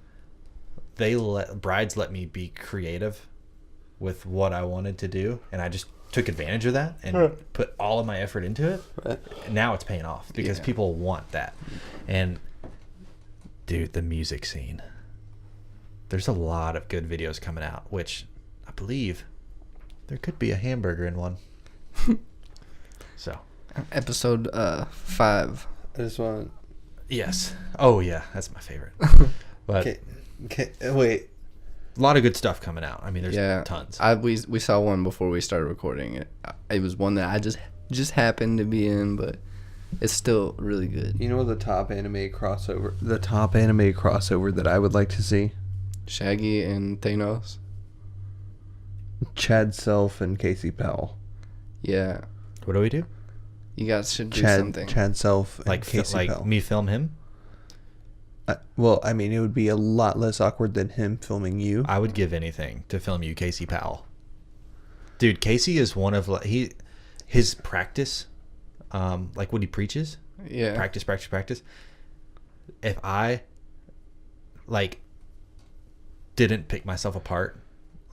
brides let me be creative with what I wanted to do, and I just took advantage of that and put all of my effort into it. Right. And now it's paying off because Yeah. people want that. And dude, the music scene. There's a lot of good videos coming out, which I believe there could be a hamburger in one. So, Episode 5. I just want yes. Oh yeah, that's my favorite. But Okay, wait. a lot of good stuff coming out. I mean, there's Yeah, tons. we saw one before we started recording it. It was one that I just happened to be in, but it's still really good. You know the top anime crossover that I would like to see? Shaggy and Thanos. Chad Self and Casey Powell. Yeah, What do we do? you guys should do something. Chad Self and Like Casey Powell. me film him? Well, I mean, it would be a lot less awkward than him filming you. I would give anything to film you, Casey Powell. Dude, Casey is one of his practice, like what he preaches. Yeah, Practice. If I didn't pick myself apart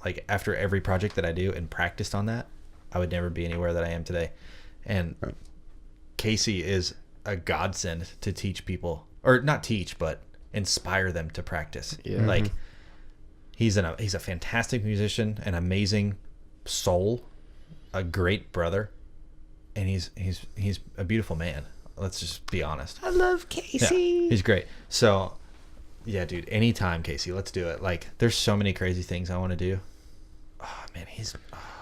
like after every project that I do and practiced on that, I would never be anywhere that I am today. And Right. Casey is a godsend to teach people, or not teach, but inspire them to practice. Yeah. Like he's a fantastic musician, an amazing soul, a great brother, and he's a beautiful man. Let's just be honest. I love Casey. Yeah, he's great. So, yeah, dude, anytime, Casey, let's do it. Like, there's so many crazy things I want to do. Oh, man,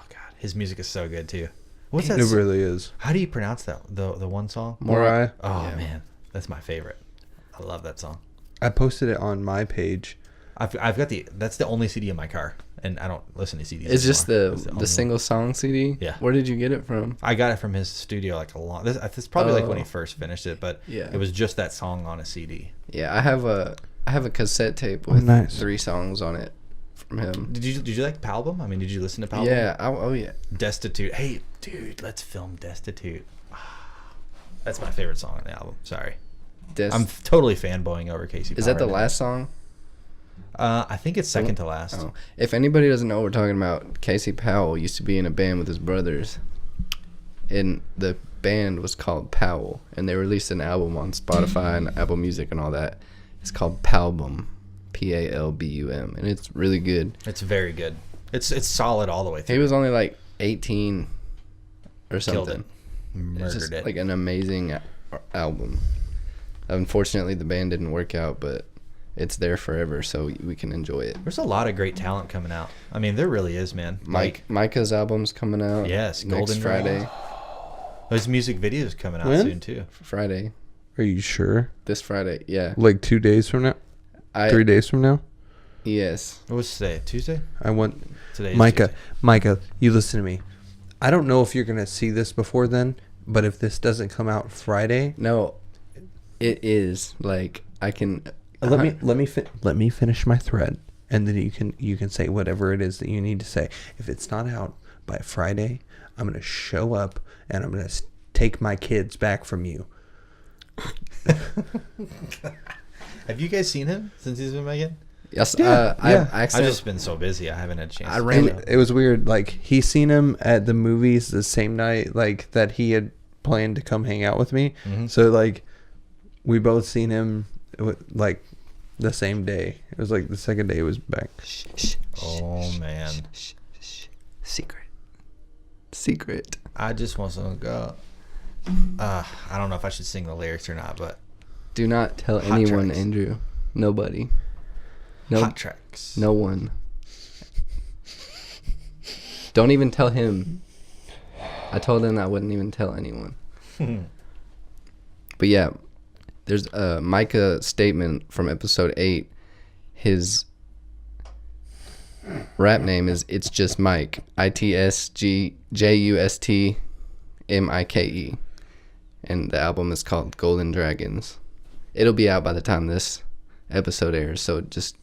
God, his music is so good, too. What's that? It really is. How do you pronounce that? The one song? Morai. Oh, Yeah. man, that's my favorite. I love that song. I posted it on my page. I've got that's the only CD in my car, and I don't listen to CDs. it's just anymore. That's the only single song CD. Yeah. Where did you get it from? I got it from his studio like a long. This probably like when he Oh. first finished it, but Yeah. it was just that song on a CD. Yeah, I have a cassette tape with nice. 3 songs on it from him. Did you like Palbum? I mean, did you listen to Palbum? Yeah. Oh yeah. Destitute. Hey, dude, let's film Destitute. That's my favorite song on the album. Sorry, I'm totally fanboying over Casey. Is that Powell the right now. last song? I think it's second to last. Oh. If anybody doesn't know what we're talking about, Casey Powell used to be in a band with his brothers. and the band was called Powell, and they released an album on Spotify and Apple Music and all that. It's called Palbum, Palbum, and it's really good. It's very good. It's solid all the way through. He was only like 18 or something. Killed it. It's Murdered just it. like an amazing album. Unfortunately, the band didn't work out, but it's there forever, so we can enjoy it. There's a lot of great talent coming out. I mean, there really is, man. Micah's album's coming out. Yes, next Golden Friday. There's music videos coming out When? soon too. Friday. Are you sure? This Friday, yeah. Like 2 days from now? 3 days from now? Yes. What was today? Tuesday? I want Today is Micah. Tuesday. Micah, you listen to me. I don't know if you're gonna see this before then, but if this doesn't come out Friday, No, it is like I can. let me finish my thread, and then you can say whatever it is that you need to say. If it's not out by Friday, I'm gonna show up and I'm gonna take my kids back from you. Have you guys seen him since he's been making? Yes. Yeah, yeah. I I've just been so busy. I haven't had a chance. I ran It was weird. Like he seen him at the movies the same night, like that he had planned to come hang out with me. Mm-hmm. So like we both seen him like the same day. It was like the second day he was back. Oh man, Secret. I just want to go. I don't know if I should sing the lyrics or not, but Do not tell Hot anyone, tracks. Andrew. Nobody. No. hot tracks. No one. Don't even tell him. I told him I wouldn't even tell anyone. But yeah, there's a Micah statement from episode 8. His rap name is It's Just Mike. ITSGJUSTMIKE. And the album is called Golden Dragons. It'll be out by the time this episode airs, so just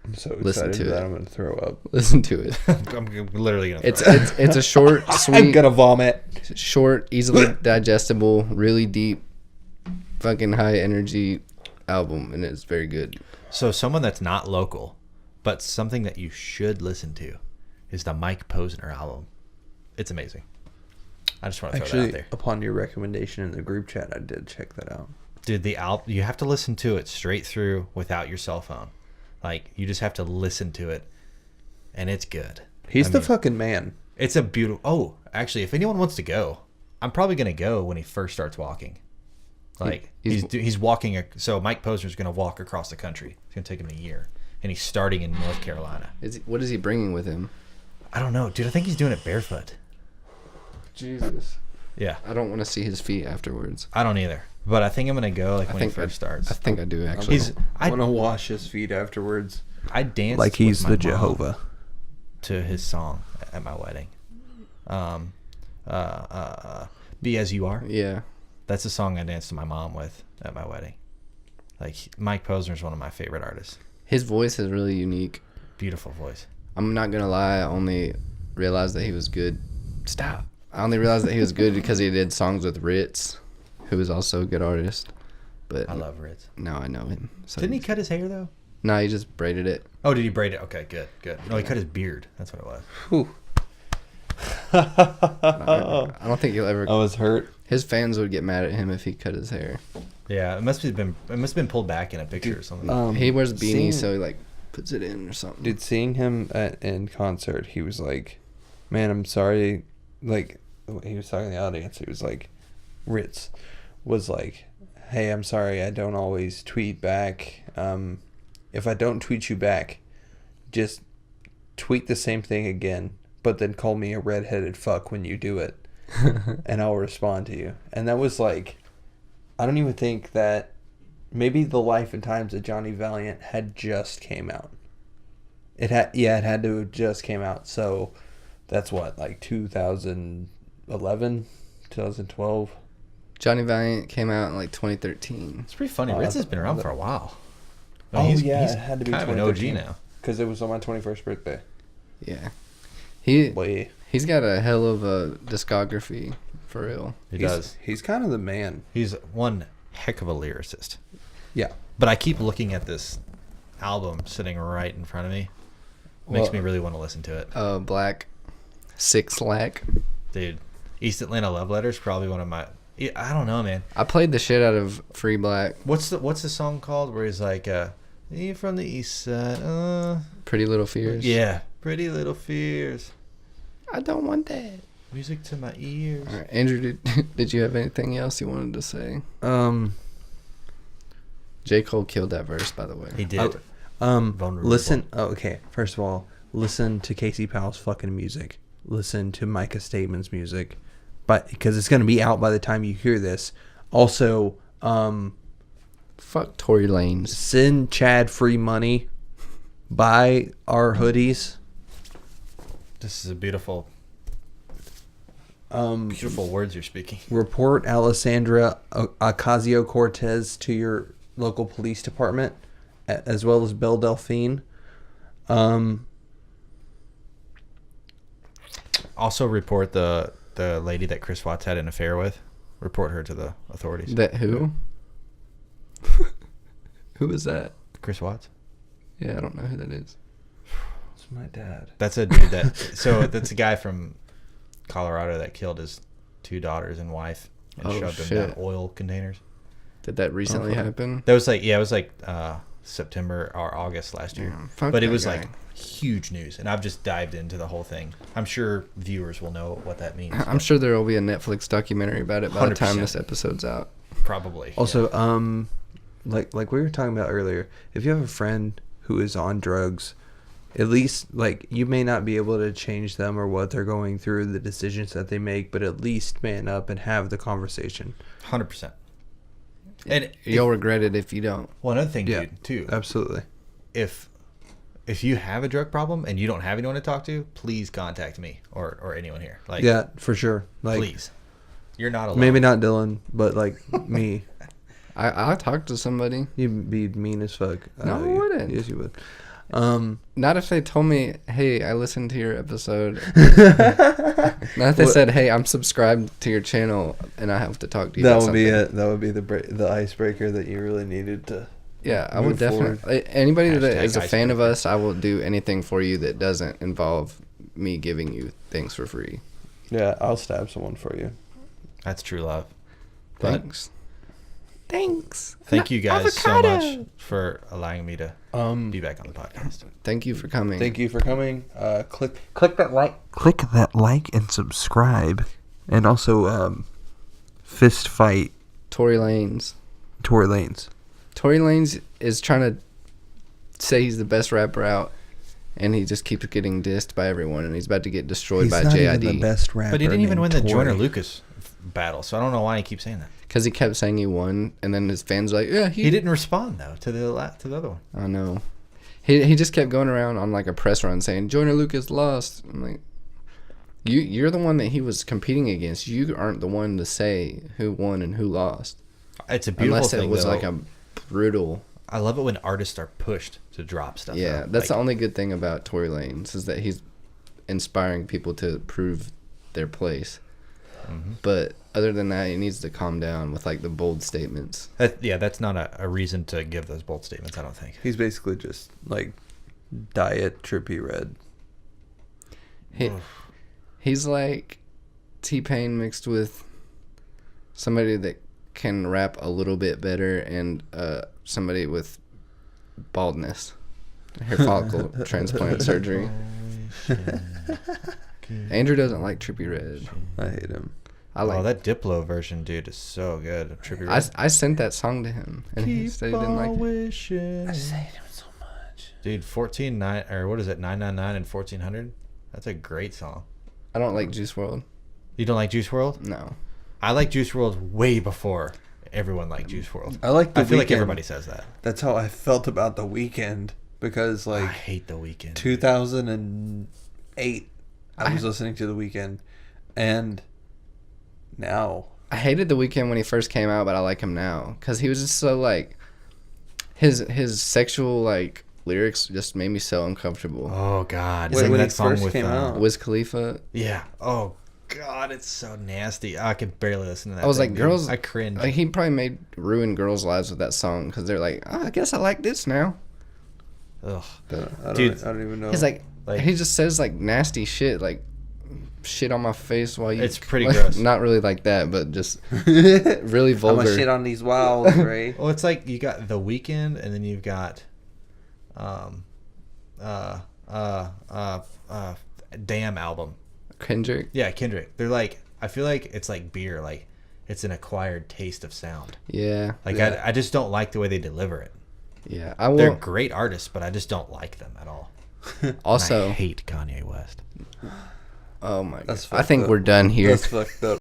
I'm so Listen excited to that it. I'm gonna throw up. listen to it. I'm literally gonna. It's a short, I'm sweet, gonna vomit. short, easily digestible, really deep, fucking high energy album, and it's very good. So someone that's not local, but something that you should listen to, is the Mike Posner album. It's amazing. I just want to throw that out Actually, there, upon your recommendation in the group chat, I did check that out. dude. The album, you have to listen to it straight through without your cell phone. Like you just have to listen to it, and it's good. He's I the mean, fucking man. It's a beautiful. Oh, actually, if anyone wants to go, I'm probably gonna go when he first starts walking. Like he's walking. So Mike Posner's gonna walk across the country. It's gonna take him a year, and he's starting in North Carolina. What is he bringing with him? I don't know, dude. I think he's doing it barefoot. Jesus. Yeah, I don't want to see his feet afterwards. I don't either. But I think I'm gonna go like when he first starts. I think I do actually. I want to wash his feet afterwards. I danced Like he's with my the mom Jehovah. to his song at my wedding. Be As You Are. Yeah. That's the song I danced to my mom with at my wedding. Like Mike Posner is one of my favorite artists. His voice is really unique. Beautiful voice. I'm not gonna lie. I only realized that he was good. Stop. I only realized that he was good because he did songs with Ritz, who is also a good artist. But I love Ritz. now I know him. So Didn't he cut his hair though? No, he just braided it. Oh, did he braid it? Okay, good. No, he cut his beard. That's what it was. Whew. I don't think he'll ever. I was hurt. His fans would get mad at him if he cut his hair. Yeah, it must have been pulled back in a picture or something. He wears a beanie, seeing- so he like puts it in or something. Dude, seeing him in concert, he was like, "Man, I'm sorry." Like, he was talking to the audience. He was like, Ritz was like, "Hey, I'm sorry. I don't always tweet back. If I don't tweet you back, just tweet the same thing again, but then call me a redheaded fuck when you do it, and I'll respond to you." And that was like, I don't even think that. Maybe The Life and Times of Johnny Valiant had just came out. It had to have just came out. So that's what, like 2011, 2012. Johnny Valiant came out in like 2013. It's pretty funny. Oh, Ritz I- has been around for a while. Oh, he's it had to be kind of an OG 2013. now. Because it was on my 21st birthday. Yeah, Boy, he's got a hell of a discography for real. He does. He's kind of the man. He's one heck of a lyricist. Yeah. But I keep looking at this album sitting right in front of me. Makes Well- me really want to listen to it. Black Six Lack. Dude, East Atlanta Love Letter is probably one of my. I don't know, man. I played the shit out of Free Black. What's the song called where he's like, "You from the East Side?" Pretty Little Fears. Yeah, Pretty Little Fears. I don't want that. Music to my ears. All right, Andrew, did you have anything else you wanted to say? J. Cole killed that verse, by the way. He did. Vulnerable. Listen. Oh, okay. First of all, listen to Casey Powell's fucking music. Listen to Micah Stateman's music, but because it's gonna be out by the time you hear this. Also, Fuck Tory Lanez. send Chad free money. Buy our hoodies. This is a beautiful words you're speaking. Report Alessandra Ocasio-Cortez to your local police department, as well as Belle Delphine. Also report the lady that Chris Watts had an affair with. Report her to the authorities. That who? Who is that? Chris Watts? Yeah, I don't know who that is. It's my dad. That's a dude that... So that's a guy from Colorado that killed his 2 daughters and wife and shoved them down oil containers. Did that recently happen? That was like... Yeah, it was like September or August last year. But it was guy. like huge news. And I've just dived into the whole thing. I'm sure viewers will know what that means. I'm sure there will be a Netflix documentary about it by the time 100%. this episode's out. Probably. Also, like we were talking about earlier, if you have a friend who is on drugs, at least, like, you may not be able to change them or what they're going through, the decisions that they make, but at least man up and have the conversation. 100%. And You'll regret it if you don't. Well, another thing, Yeah, dude, too. Absolutely. If you have a drug problem and you don't have anyone to talk to, please contact me or anyone here. Like, Yeah, for sure. Like, please. You're not alone. maybe not Dylan, but like me. I talked to somebody. You'd be mean as fuck. No, I wouldn't. Yes, you would. Not if they told me, hey, I listened to your episode. Not if they said, hey, I'm subscribed to your channel and I have to talk to you That about would be something. it. That would be the icebreaker that you really needed to. Yeah, I would Move forward. definitely. Anybody that Hashtag is a fan of icebreaker. us, I will do anything for you that doesn't involve me giving you things for free. Yeah, I'll stab someone for you. That's true love. But Thanks. Thanks. thank you guys so much for allowing me to be back on the podcast. Thank you for coming. Thank you for coming. Click that like and subscribe, and also fist fight Tory Lanez. Tory Lanez. Tory Lanez is trying to say he's the best rapper out, and he just keeps getting dissed by everyone, and he's about to get destroyed by not JID. even the best rapper. But he didn't even named win the Tory. Joyner Lucas battle, so I don't know why he keeps saying that. Because he kept saying he won, and then his fans were like, yeah, He didn't respond though to the other one. I know. He just kept going around on like a press run saying Joyner Lucas lost. I'm like, you're the one that he was competing against. You aren't the one to say who won and who lost. It's a beautiful Unless thing. it was though. like a brutal. I love it when artists are pushed to drop stuff. Yeah, though. that's Like, the only good thing about Tory Lanez is that he's inspiring people to prove their place. Mm-hmm. But other than that, he needs to calm down with like the bold statements. that's not a reason to give those bold statements. I don't think. He's basically just like diet trippy red. He's like T-Pain mixed with somebody that can rap a little bit better and somebody with baldness, hair follicle transplant surgery. Andrew doesn't like Trippie Redd. I hate him. I like. that Diplo version, dude, is so good. Trippie Redd. I sent that song to him, and he said he didn't like it. Wishing. I just hate him so much. Dude, 149 or what is it? 999 and 1400. That's a great song. I don't like Juice WRLD. You don't like Juice WRLD? No. I like Juice WRLD way before everyone liked Juice WRLD. I like the I feel like Weeknd. everybody says that. That's how I felt about The Weeknd because I like hate The Weeknd. 2008, I was listening to The Weeknd, and now I hated The Weeknd when he first came out, but I like him now because he was just so like his sexual like lyrics just made me so uncomfortable. Oh God! Wait, Sing when that he song first with came out. Wiz Khalifa. yeah. Oh God, it's so nasty. I could barely listen to that. I was thing, like, dude. girls. I cringe. Like, he probably ruined girls' lives with that song because they're like, oh, I guess I like this now. Ugh. I Dude, don't even know. He's like, Like- he just says like nasty shit. Like, shit on my face while you. It's pretty gross. Not really like that, but just really vulgar. I'm gonna shit on these wilds, Ray. Well, it's like you got The Weeknd, and then you've got, Damn album. Kendrick. Yeah, Kendrick. They're like, I feel like it's like beer, like it's an acquired taste of sound. Yeah. Like Yeah. I just don't like the way they deliver it. Yeah. They're great artists, but I just don't like them at all. Also, And I hate Kanye West. oh my god. That's I think fucked up. we're done here. That's fucked up.